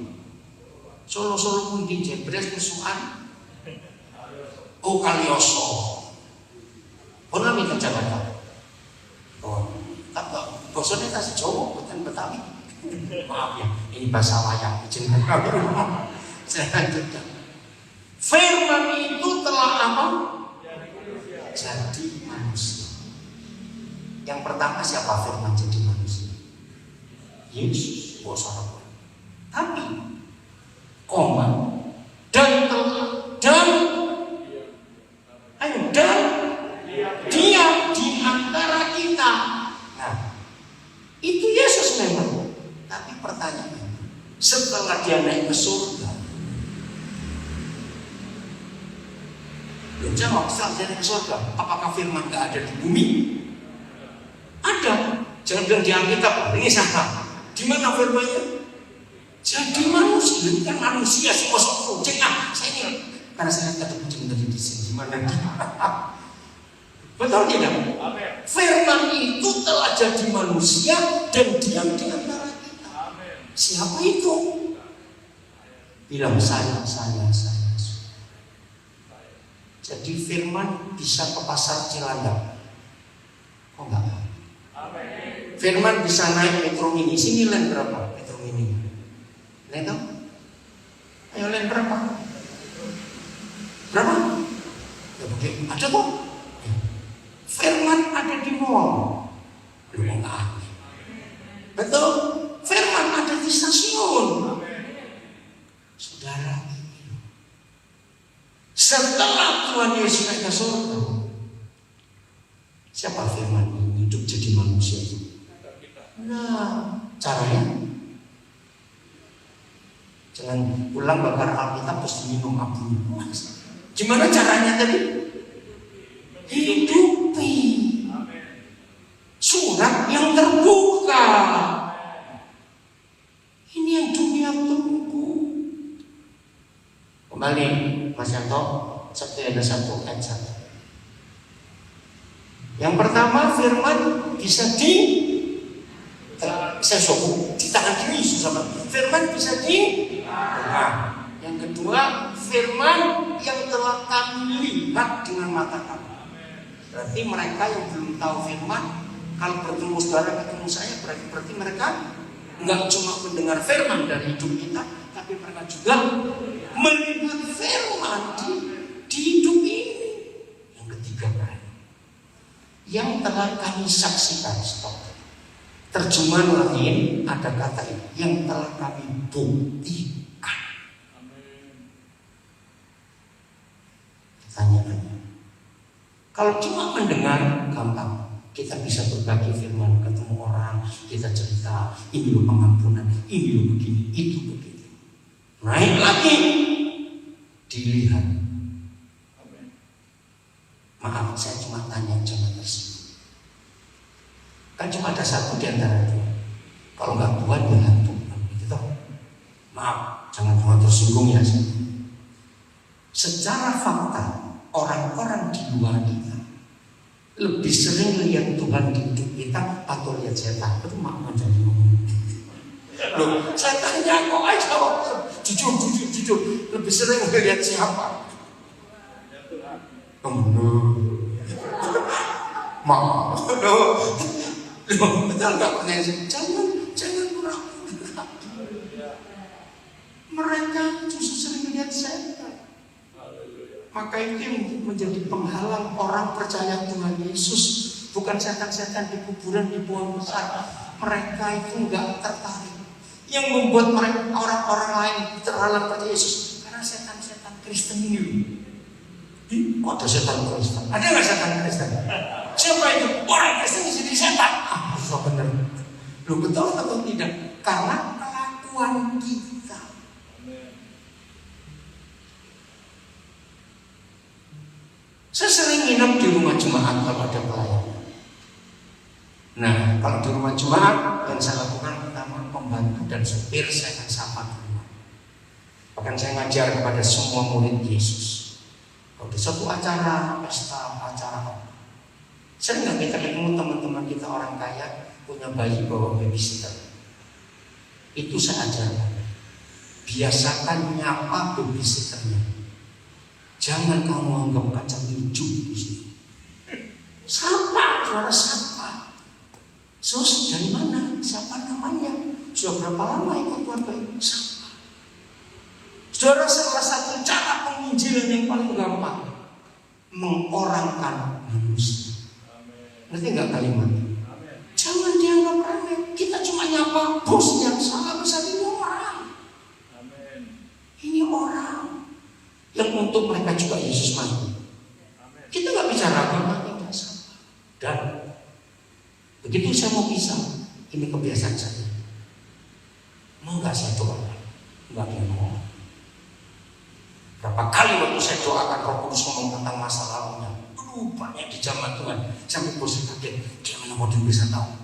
Solo pundi Jebres musuhan? Oh Kalioso. Pernah minta Jakarta. Oh, tapi bosannya kasih Jawa, bukan Betawi. Maaf ya, ini bahasa wayang. Izinkan kami. Saya lanjutkan. Firman itu telah apa? Jadi manusia. Yang pertama siapa firman jadi manusia? Yesus, bosan. Tapi, dan dia di antara kita. Nah, itu Yesus memang. Tapi pertanyaannya, setelah dia naik ke surga, belum jawab. Setelah dia naik ke surga, apakah firman gak ada di bumi? Ada. Jangan bilang di Alkitab, ini salah. Di mana firmannya? Jadi manusia, bukan manusia sih kosong kucing. Saya ini karena saya kata kucing tadi di sini gimana? Betul tidak? Firman itu telah jadi manusia dan diam di antara kita. Siapa itu? Bilang saya. Jadi firman bisa ke pasar Cilandak. Kok enggak? Firman bisa naik metro mini. Sini len berapa? Metro mini. Len tahu? Ayo len berapa? Berapa? Ya begitu. Ada kok. Firman ada di mall. Lu enggak. Betul? Firman ada di stasiun. Saudara, setelah Tuhan Yesus naik ke surga, siapa firman ini hidup jadi manusia? Nah, caranya jangan pulang bakar Alkitab terus minum abu. Gimana caranya tadi? Hidupi surat yang terbuka. Ini yang dunia tunggu. Kembali Mas Yanto, Sabtu ada satu ayat 1. Yang pertama firman bisa di tangan kiri sama. Firman bisa di Yang kedua firman yang telah kami lihat dengan mata kami. Berarti mereka yang belum tahu firman, kalau bertemu saudara ketemu saya, berarti mereka enggak cuma mendengar firman dari hidup kita, tapi mereka juga melihat firman di hidup ini. Yang ketiga, yang telah kami saksikan. Terjemahan lain ada kata ini, yang telah kami buktikan. Pertanyaannya, kalau cuma mendengar gampang, kita bisa berbagi firman, ketemu orang, kita cerita, ini loh pengampunan, ini loh begini, itu begitu. Naik lagi, dilihat. Maaf, saya cuma tanya, jangan tersinggung. Kan cuma ada satu di antara dua. Kalau nggak Tuhan, ya hantu. Gitu. Maaf, jangan cuma tersinggung ya. Secara fakta, orang-orang di luar kita lebih sering lihat Tuhan di hidup kita atau lihat setan. Itu makna jadi ngomong. Loh, saya tanya kok aja jawab. Jujur. Lebih sering lihat siapa? Maaf. Betul nggak pernah? Jangan pura-pura. Mereka justru sering lihat setan. Maka itu menjadi penghalang orang percaya Tuhan Yesus. Bukan setan-setan di kuburan di pohon besar. Mereka itu nggak tertarik. Yang membuat mereka orang-orang lain terhalang percaya Yesus karena setan-setan Kristen ini. Kok ada setan Kristen? Ada nggak setan Kristen? Siapa itu? Orang Kristen jadi setan. Susah bener. Lu betul atau tidak? Karena kelakuan kita. Saya sering nginep di rumah jemaat kalau ada pelayanan. Nah, kalau di rumah jemaat yang saya lakukan pertama pembantu dan supir saya akan sapa di rumah. Bahkan saya ngajar kepada semua murid Yesus. Kalau di suatu acara, pesta, acara Sering nggak kita ketemu teman-teman kita orang kaya punya bayi bawa babysitter? Itu saya ajarkan. Biasakan nyapa babysitternya. Jangan kamu anggap kacang hijau di sini. Sapa, saudara sapa. Sus, dari mana? Siapa namanya? Sudah berapa lama ikut keluarga ini? Sapa. Saudara, salah satu cara penginjilan yang paling gampang, mengorangkan manusia. Ngerti nggak kalimatnya? Jangan dianggap remeh. Kita cuma nyapa bos yang sangat besar, ini orang. Ini orang yang untuk mereka juga Yesus mati. Kita nggak bicara apa tidak sama. Dan begitu saya mau pisah, ini kebiasaan saya. Mau nggak saya doa? Nggak mau. Berapa kali waktu saya doakan Roh Kudus ngomong tentang masa lalunya, banyak di zaman Tuhan sampai bos kaget, gimana mau bisa tahu?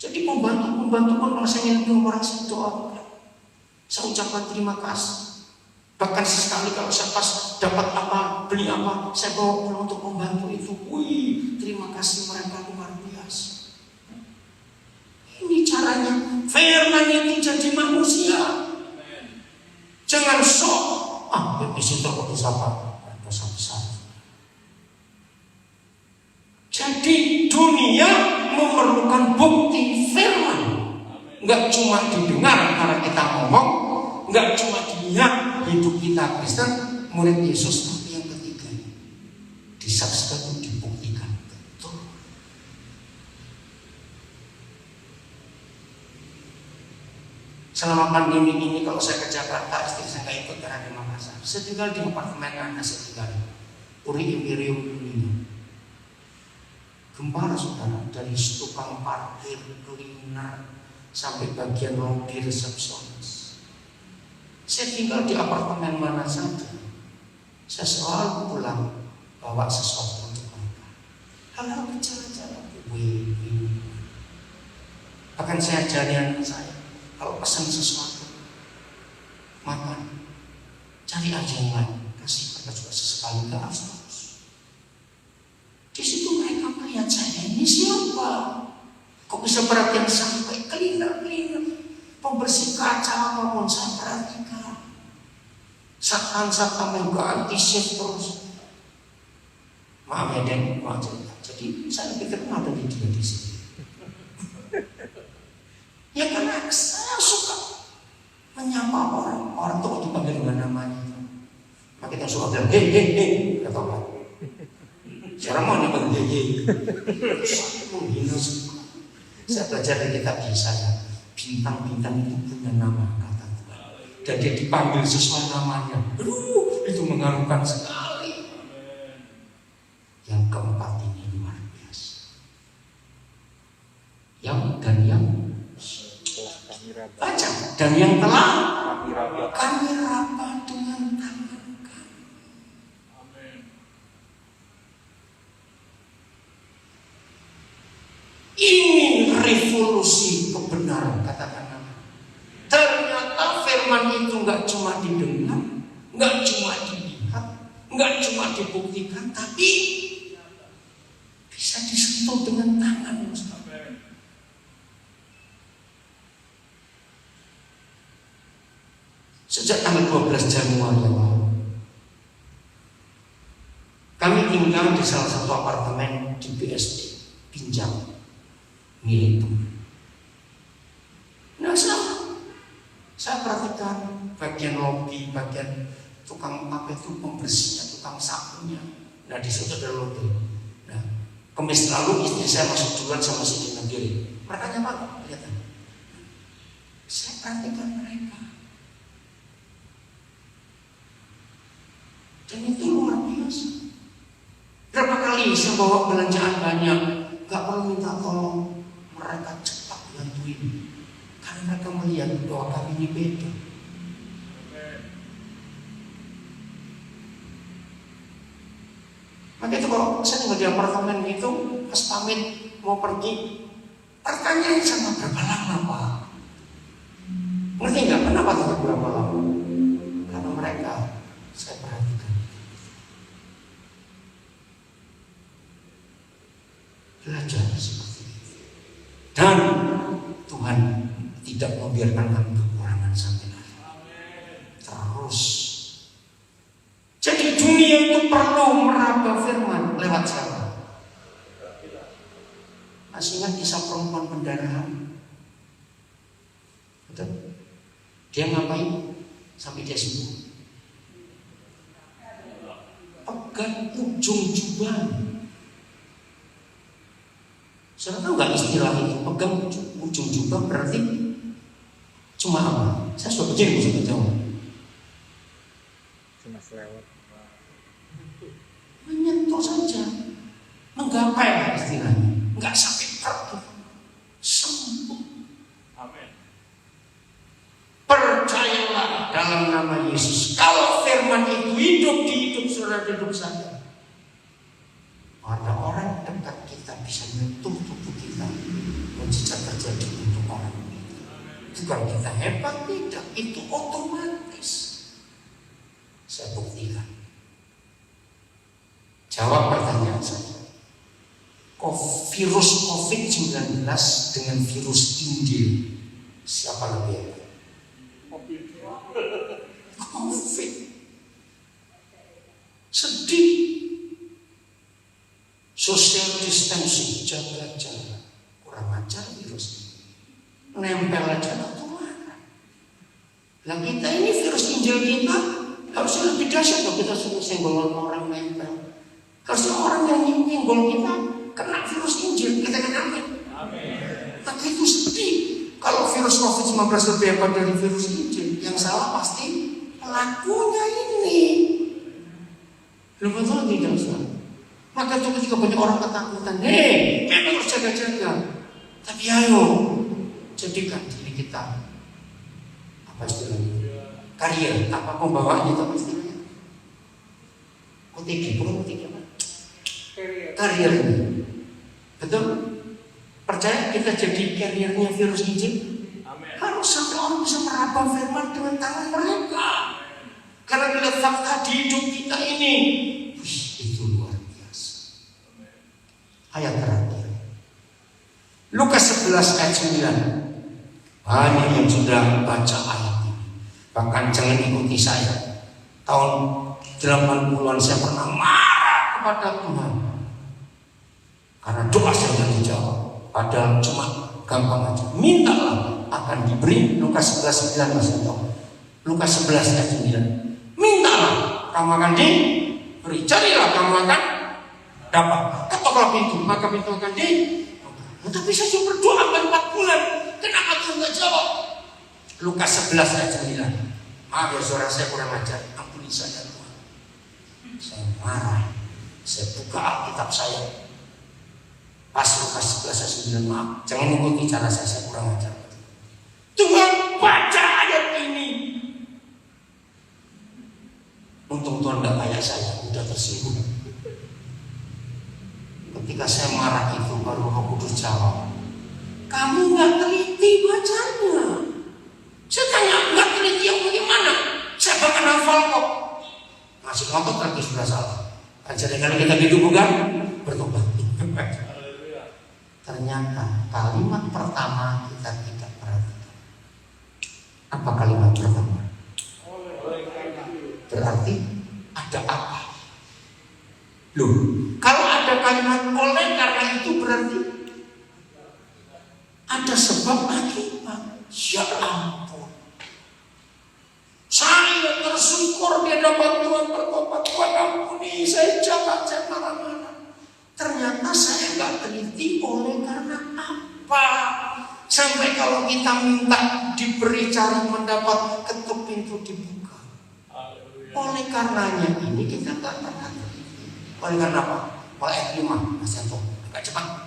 Jadi pembantu kalau saya ingin orang saya doa, saya ucapkan terima kasih. Bahkan sesekali kalau saya pas dapat apa, beli apa, saya bawa pulang untuk membantu itu. Wih, terima kasih mereka luar biasa. Ini caranya firman itu jadi manusia. Jangan sok. Di situ kok siapa? Dosa besar. Jadi dunia memerlukan bukti firman. Enggak cuma didengar karena kita ngomong, enggak cuma dilihat hidup kita Kristen, murid Yesus, tapi yang ketiga disaksikan, dibuktikan betul. Selama pandemi ini kalau saya ke Jakarta, istri saya nggak ikut karena di Makassar. Saya tinggal di apartemen anak saya tinggal Puri Imperium ini. Gempar saudara, dari tukang parkir, cleaner, sampai bagian lobi resepsionis. Saya tinggal di apartemen mana saja, saya selalu pulang bawa sesuatu untuk mereka. Hal-hal kecil-kecil, bahkan saya ajari anak saya, kalau pesan sesuatu, makan, cari aja yang lain, kasih mereka juga sesekali, gak harus. Di situ mereka melihat saya, ini siapa? Kok bisa perhatian sampai cleaner, pembersih kaca apapun saya perhatikan. Satpam yang gak anti-shift terus. Maaf ya Den, maaf cerita. Jadi saya pikir ada di dia di sini. Ya karena saya suka menyapa orang tuh dipanggil dengan namanya. Maka kita suka bilang, hei, kata orang. Siapa mau nyapa hei, saya menghina semua. Saya belajar dari kitab Yesaya, bintang-bintang itu punya nama, kata Tuhan. Dan dia dipanggil sesuai namanya. Itu mengharukan sekali. Yang keempat ini luar biasa. Yang baca, dan yang telah kami raba dengan tangan kami. Ini revolusi kebenaran, katakan. Ternyata firman itu nggak cuma didengar, nggak cuma dilihat, nggak cuma dibuktikan, tapi bisa disentuh dengan tangan. Sejak tanggal 12 Januari yang lalu, kami tinggal di salah satu apartemen di BSD, pinjam milik teman. Nah, saya perhatikan bagian lobi, bagian tukang apa itu pembersihnya, tukang sapunya. Nah, di situ ada lobi. Nah, Kamis lalu istri saya masuk duluan sama si Nagiri. Mereka nyapa, lihat. Saya perhatikan mereka. Dan itu luar biasa. Berapa kali saya bawa belanjaan banyak, gak perlu minta tolong, mereka cepat bantuin. Karena mereka melihat bahwa kami ini beda. Maka itu kalau saya tinggal di apartemen itu, pas pamit mau pergi, pertanyaan sama berapa lama Pak? Ngerti gak kenapa tidak berapa lama? Karena mereka saya perhatikan. Belajar seperti itu. Dan Tuhan tidak membiarkan kamu kekurangan sampai akhir. Terus. Jadi dunia itu perlu meraba firman lewat siapa? Masih ingat kisah perempuan pendarahan? Betul? Dia ngapain sampai dia sembuh? Pegang ujung jubah. Saudara tahu nggak istilah itu? Pegang ujung jubah berarti cuma apa? Saya sudah baca bahasa Jawa.
Cuma selewat.
Menyentuh saja, menggapai istilahnya, nggak sampai pergi, sembuh.
Amin.
Percayalah dalam nama Yesus. Kalau firman itu hidup di hidup saudara, hidup saya, ada orang dekat kita bisa menyentuh tubuh kita, mujizat terjadi untuk orang itu. Bukan kita hebat, tidak, itu otomatis. Saya buktikan. Jawab pertanyaan saya. Virus COVID-19 dengan virus Injil, siapa lebih hebat? COVID. Sedih. Social distancing, jaga jarak. Kurang ajar virus ini. Nempel aja ketularan. Nah kita ini virus Injil kita harusnya lebih dahsyat kalau kita suruh senggol orang nempel. Harusnya orang yang nyenggol kita kena virus Injil, kita kena amin. Tapi itu sedih. Kalau virus COVID-19 lebih hebat dari virus Injil, yang salah pasti pelakunya ini. Lu betul tidak salah. Maka itu ketika banyak orang ketakutan, memang harus jaga-jaga. Tapi ayo, jadikan diri kita apa istilahnya? Karier, apa pembawaannya itu apa istilahnya? OTG, bukan OTG apa? Karier ini. Betul? Percaya kita jadi kariernya virus Injil? Harus sampai orang bisa meraba firman dengan tangan mereka. Karena melihat fakta di hidup kita ini, itu luar biasa. Ayat terakhir, Lukas 11 ayat 9. Banyak yang sudah baca ayat ini. Bahkan jangan ikuti saya. Tahun 80-an saya pernah marah kepada Tuhan karena doa saya tidak dijawab. Padahal cuma gampang aja. Mintalah akan diberi. Lukas 11 9 masih tahu. Lukas 11 ayat 9. Mintalah kamu akan diberi. Carilah kamu akan dapat. Ketoklah pintu maka pintu akan dibuka. Tapi saya sudah berdoa 4 bulan. Kenapa Tuhan tidak jawab? Lukas 11 ayat 9. Maaf ya saudara, saya kurang ajar. Ampuni saya Tuhan. Saya marah. Saya buka Alkitab saya. Pas Lukas 11 ayat 9, maaf, jangan ikuti cara saya kurang ajar. Tuhan baca ayat ini. Untung Tuhan tidak kayak saya, udah tersinggung. Ketika saya marah itu baru Roh Kudus jawab, kamu nggak teliti bacanya. Saya tanya, nggak teliti yang bagaimana? Saya bahkan hafal kok. Masih ngotot lagi sudah salah. Ajaran kali kita hidup bukan bertobat. Ternyata kalimat pertama kita tidak perhatikan. Apa kalimat pertama? Berarti ada apa? Loh, kalau ada kalimat oleh karena itu berarti ada sebab akibat. Ya ampun. Saya tersyukur di hadapan Tuhan bertobat. Tuhan ampuni saya, jangan saya marah-marah. Ternyata saya nggak teliti oleh karena apa? Sampai kalau kita minta diberi cara mendapat, ketuk pintu dibuka. Oleh karenanya ini kita nggak pernah teliti. Oleh karena apa? Oleh ayat 5, Mas Yanto, agak cepat.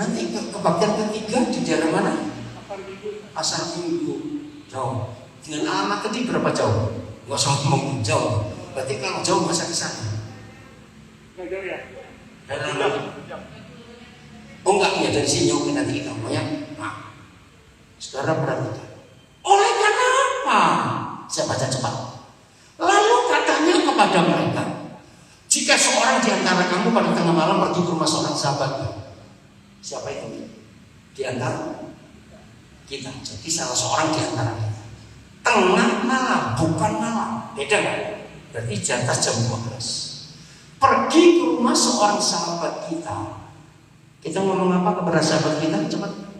Nanti kebaktian ketiga di daerah mana? Pasar Minggu. Jauh. Dengan alamat tadi berapa jauh? Gak usah ngomong jauh. Berarti kalau jauh masa ke sana.
Jauh ya?
Dari mana? Oh enggak, ya dari sini jauh nanti kita mau ya. Nah, saudara perhatikan. Oleh karena apa? Saya baca cepat. Lalu katanya kepada mereka, jika Jika seorang di antara kamu pada tengah malam pergi ke rumah seorang sahabatnya, siapa itu? Di antara kita. Jadi salah seorang di antara kita. Tengah malam, bukan malam. Beda kan? Berarti di atas jam 12. Pergi ke rumah seorang sahabat kita. Kita ngomong apa kepada sahabat kita? Cepat.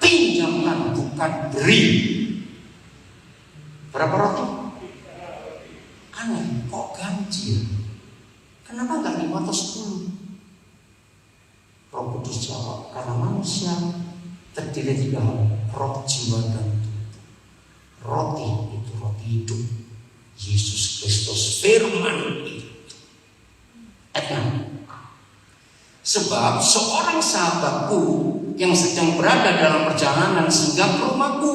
Pinjamkan, bukan beri. Berapa roti? Aneh, kok ganjil? Kenapa enggak 5 atau 10? Roh Kudus jawab, karena manusia terdiri 3 hal: roh, jiwa, dan tubuh. Roti itu roti hidup, Yesus Kristus, firman itu. Sebab seorang sahabatku yang sedang berada dalam perjalanan singgah ke rumahku,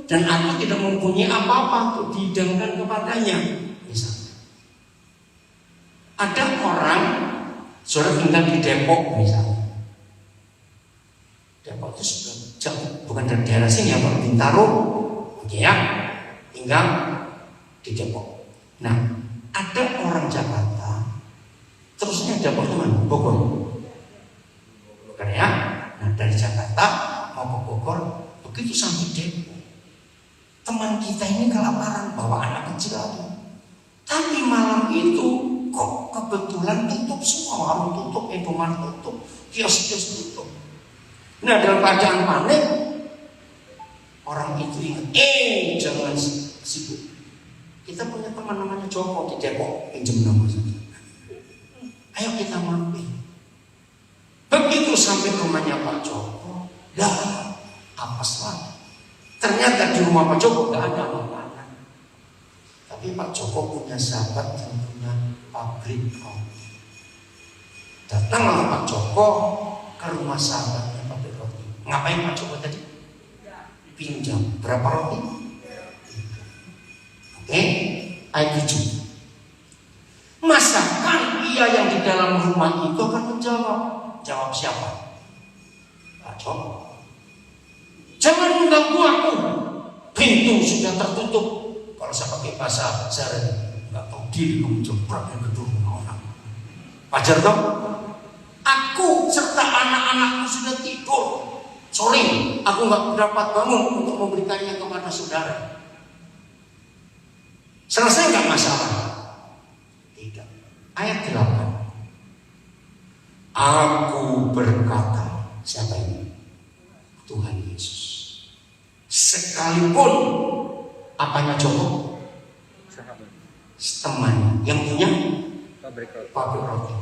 dan aku tidak mempunyai apa-apa untuk dihidangkan kepadanya. Misalnya, ada orang, saudara tinggal di Depok misalnya. Depok itu sudah jauh, bukan dari daerah sini, ya, Bintaro, ya, tinggal di Depok. Nah, ada orang Jakarta, terusnya Depok mana? Bogor. Bogor ya. Nah, dari Jakarta mau ke Bogor, begitu sampai Depok, teman kita ini kelaparan, bawa anak kecil lagi. Tapi malam itu kok kebetulan tutup semua, warung tutup, Indomaret tutup, kios-kios tutup. Nah, dalam keadaan panik, orang itu ingat, jangan sibuk. Kita punya teman namanya Joko di Depok, pinjam nama saja. Ayo kita mampir. Begitu sampai rumahnya Pak Joko, apes lagi. Ternyata di rumah Pak Joko nggak ada makanan. Tapi Pak Joko punya sahabat yang punya pabrik roti. Datanglah Pak Joko ke rumah sahabatnya pabrik roti. Ngapain Pak Joko tadi? Pinjam. Berapa roti? Oke, ayat 7. Masakan ia yang di dalam rumah itu akan menjawab. Jawab siapa? Pak Joko. Jangan mengganggu aku. Pintu sudah tertutup. Kalau saya pakai bahasa Jawa, nggak tahu diri kamu jebrak yang kedua rumah orang. Wajar dong? Aku serta anak-anakku sudah tidur. Sorry, aku nggak dapat bangun untuk memberikannya kepada saudara. Selesai nggak masalah? Tidak. Ayat 8. Aku berkata, siapa ini? Tuhan Yesus. Sekalipun apanya Joko? Temannya yang punya pabrik roti.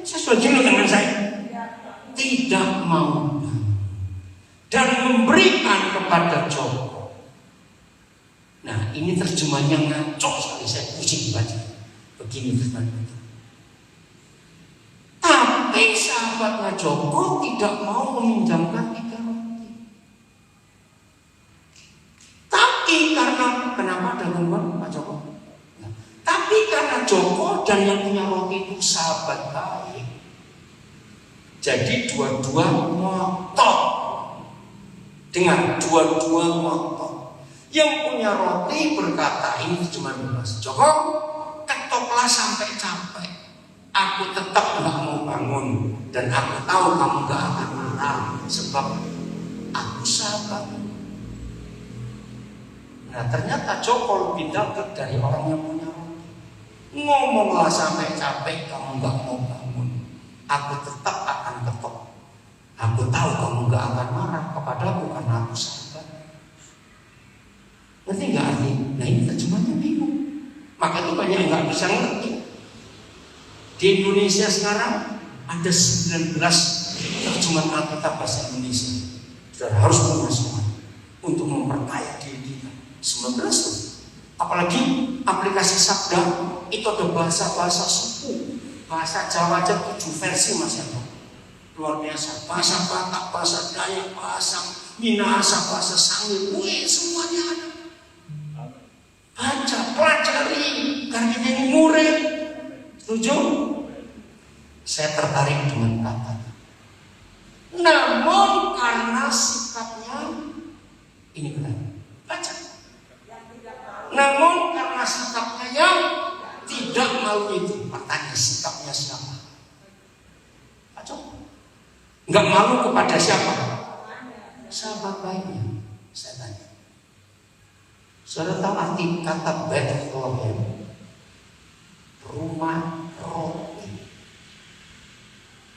Saya sudah jenuh dengan saya. Tidak mau dan memberikan kepada Joko. Nah, ini terjemahannya ngaco sekali, saya pusing baca. Begini terjemahannya. Tapi sahabatnya Joko tidak mau meminjamkan 3 roti. Tapi karena, kenapa ada gangguan Pak Joko? Nah, tapi karena Joko dan yang punya roti itu sahabat baik, jadi dua-dua ngotot. Dengan dua-dua ngotot. Yang punya roti berkata, ini cuma bebas, Joko, ketoplah sampai capek. Aku tetap gak mau bangun. Dan aku tahu kamu gak akan marah, sebab aku sahabat. Nah, ternyata Joko lebih dapet dari orang yang punya roti. Ngomonglah sampai capek, kamu gak mau bangun. Aku tetap akan ketok. Aku tahu kamu gak akan marah kepadaku karena aku sahabat. Ngerti gak arti? Nah, ini terjemahnya bingung. Maka itu banyak yang gak bisa ngerti. Di Indonesia sekarang ada 19 terjemahan Alkitab bahasa Indonesia. Saudara harus memasukkan untuk memperkaya diri kita. 19 tuh. Apalagi aplikasi Sabda itu ada bahasa-bahasa suku, bahasa Jawa aja 7 versi Mas ya. Luar biasa. Bahasa Batak, bahasa Dayak, bahasa Minahasa, bahasa Sangir, semuanya ada. Baca, pelajari, karena kita ini murid. Setuju? Saya tertarik dengan kata. Namun karena sikapnya, ini benar. Baca. Namun karena sikapnya yang tidak mau malu itu? Makanya sikapnya siapa? Kacau. Nggak malu kepada siapa? Sahabat baiknya. Saya tanya. Saudara tahu arti kata Bethlehem? Rumah roti.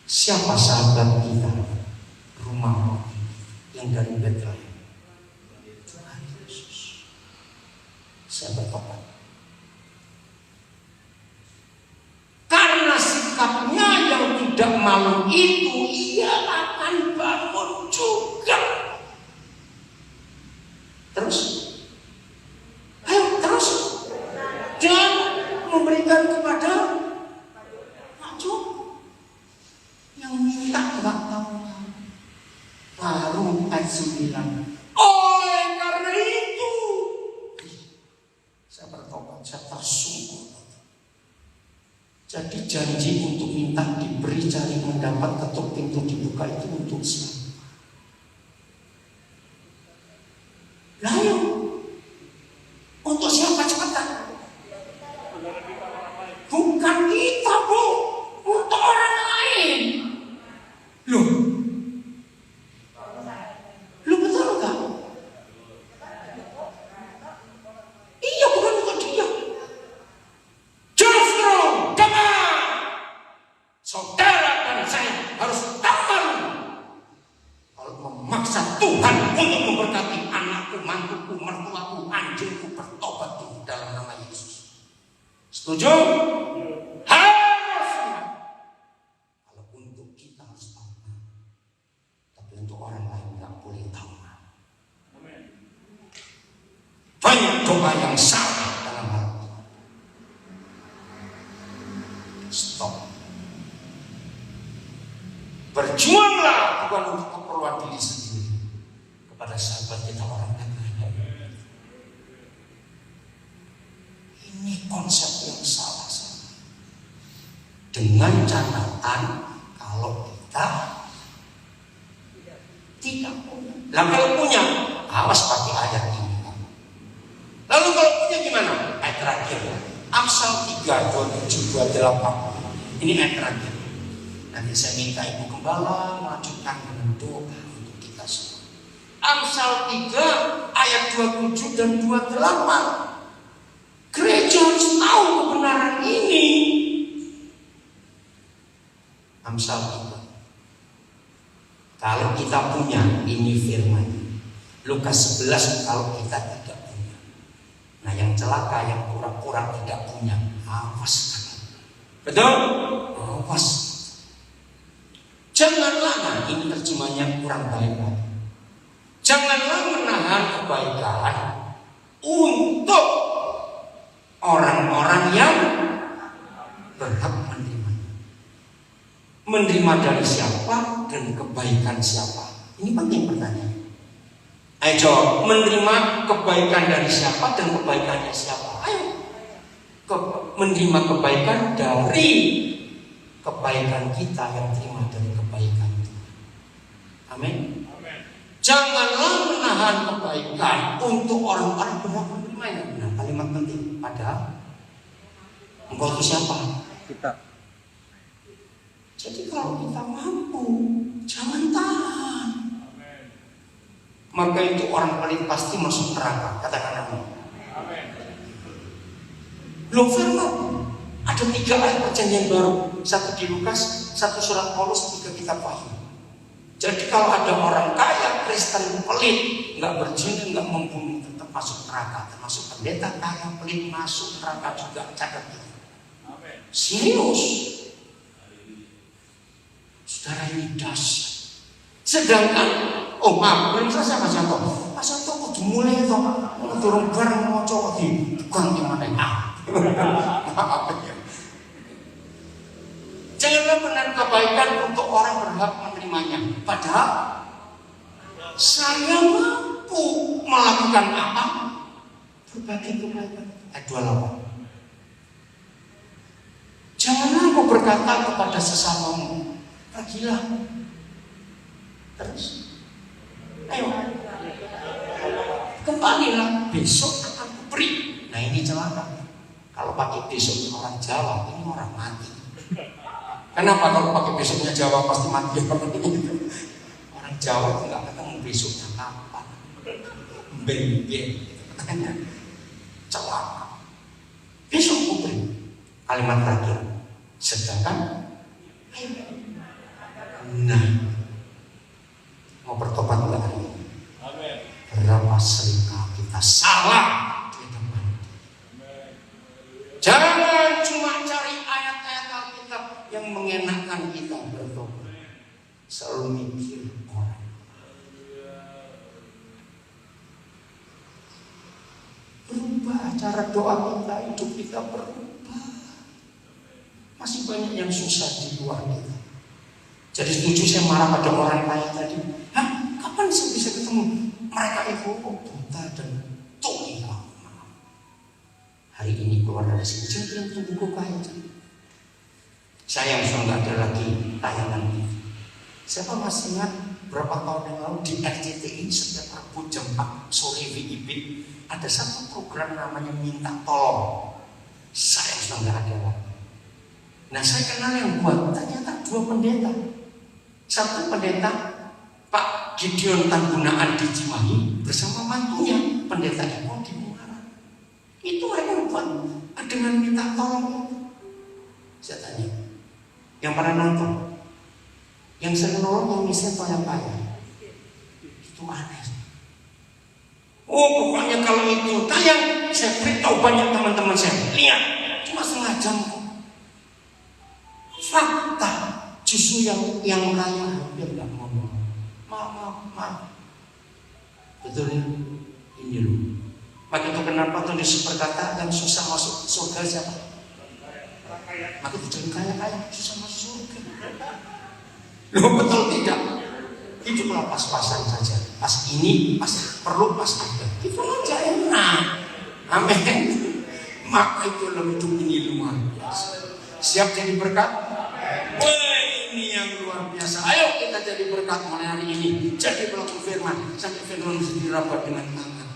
Siapa sahabat kita? Rumah roti yang dari Bethlehem. Tuhan Yesus. Saya bertobat. Karena sikapnya yang tidak malu itu, ia akan bangun juga. Terus, ayo terus, dan memberikan kepada maju yang minta nggak tahu. Baru ayat 9. Oleh karena itu, saya bertobat, saya tersungkur. Jadi janji untuk minta diberi, cari mendapat, ketuk pintu dibuka itu untuk siapa? Lalu untuk siapa cepetan? Bukan kita, Bu, untuk orang lain. Loh betul enggak? Iya, bukan untuk dia. Justru dengan saudara dan saya harus tahu kalau memaksa Tuhan untuk memberkati anakku, mantuku, mertuaku, anjingku bertobat di dalam nama Yesus. Setuju? Harus. Kalau untuk kita harus tahu, tapi untuk orang lain nggak boleh tahu. Banyak doa yang salah dalam hal ini. Stop. Berjuanglah bukan untuk keperluan diri sendiri, kepada sahabat kita orang lain. Ini konsep yang salah. Dengan catatan kalau kita tidak punya. Nah kalau punya, awas pakai ayat ini. Lalu kalau punya gimana? Ayat terakhir. Amsal 3:27-28. Ini ayat terakhir. Nanti saya minta Ibu Gembala melanjutkan dengan doa untuk kita semua. Amsal 3 ayat 27 dan 28. Gereja harus tahu kebenaran ini. Amsal 3. Kalau kita punya, ini firman. Lukas 11 kalau kita tidak punya. Nah yang celaka, yang pura-pura tidak punya, awas. Betul? Awas. Janganlah, nah ini terjemahnya kurang baik. Janganlah menahan kebaikan untuk orang-orang yang berhak menerima. Menerima dari siapa dan kebaikan siapa? Ini penting pertanyaan. Ayo jawab, menerima kebaikan dari siapa dan kebaikannya siapa? Ayo. Menerima kebaikan dari kebaikan kita yang terima dari kebaikan Tuhan. Amin. Janganlah menahan kebaikan untuk orang-orang berhak menerimanya. Nah, kalimat penting. Padahal engkau itu siapa? Kita. Jadi kalau kita mampu, jangan tahan. Maka itu orang paling pasti masuk neraka. Katakan amin. Belum firman. Ada 3 ayat perjanjian baru. 1 di Lukas, 1 surat Paulus, 3 kitab Wahyu. Jadi kalau ada orang kaya, Kristen pelit, nggak berzina, nggak membunuh, tetap masuk neraka. Termasuk pendeta kaya pelit masuk neraka juga. Catat itu. Serius. Saudara ini dahsyat. Sedangkan, oh maaf, belum selesai Mas Yanto. Mas Yanto kudu mulai itu, turun bareng mau coba di bukan gimana Janganlah menahan kebaikan untuk orang berhak menerimanya. Padahal saya mampu melakukan apa? Berbagi kebaikan. Ayat 28. Janganlah kau berkata kepada sesamamu, pergilah. Terus, ayo, kembalilah, besok akan kuberi. Nah ini celaka. Kalau pakai besok orang Jawa, ini orang mati. Kenapa kalau pakai besoknya Jawa pasti mati orang itu? Orang Jawa itu nggak ketemu besoknya kapan. Ben-ben, katanya celaka. Besok putri, kalimat terakhir. Sedangkan, nah, mau bertobat nggak hari ini? Berapa seringkali kita salah di depan. Jangan cuma cari ayat-ayat Alkitab yang mengenakan kita bertobat. Selalu mikir orang. Berubah cara doa kita, hidup kita berubah. Masih banyak yang susah di luar kita. Jadi setuju saya marah pada orang kaya tadi. Hah? Kapan saya bisa ketemu mereka itu buta dan tuli? Hari ini keluar dari sini, jangan tunggu kaya. Sayang sudah nggak ada lagi tayangan ini. Siapa masih ingat berapa tahun yang lalu di RCTI setiap Rabu jam 4 sore WIB ada satu program namanya Minta Tolong. Sayang sudah nggak ada lagi. Nah saya kenal yang buat, ternyata 2 pendeta. Satu pendeta Pak Gideon Tanggunaan di Cimahi bersama mantunya pendeta Eko di Muara. Itu mereka buat dengan minta tolong. Saya tanya, yang pernah nonton, yang sering nolong yang miskin atau yang kaya? Itu aneh. Oh pokoknya kalau itu tayang, saya beritahu banyak teman-teman saya. Lihat, cuma setengah jam kok. Fakta. Justru yang kaya hampir nggak ngomong. Maaf. Betul ini loh. Maka itu kenapa tuh Yesus berkata yang susah masuk surga siapa? Maka itu jangan kaya susah masuk surga. Loh betul tidak? Itu kalau pas-pasan saja. Pas ini, pas perlu, pas ada. Itu aja enak. Amin. Maka itu dalam hidup ini luar biasa. Siap jadi berkat? Ini yang luar biasa. Ayo kita jadi berkat mulai hari ini. Jadi pelaku firman sampai firman bisa dirapat dengan tangan.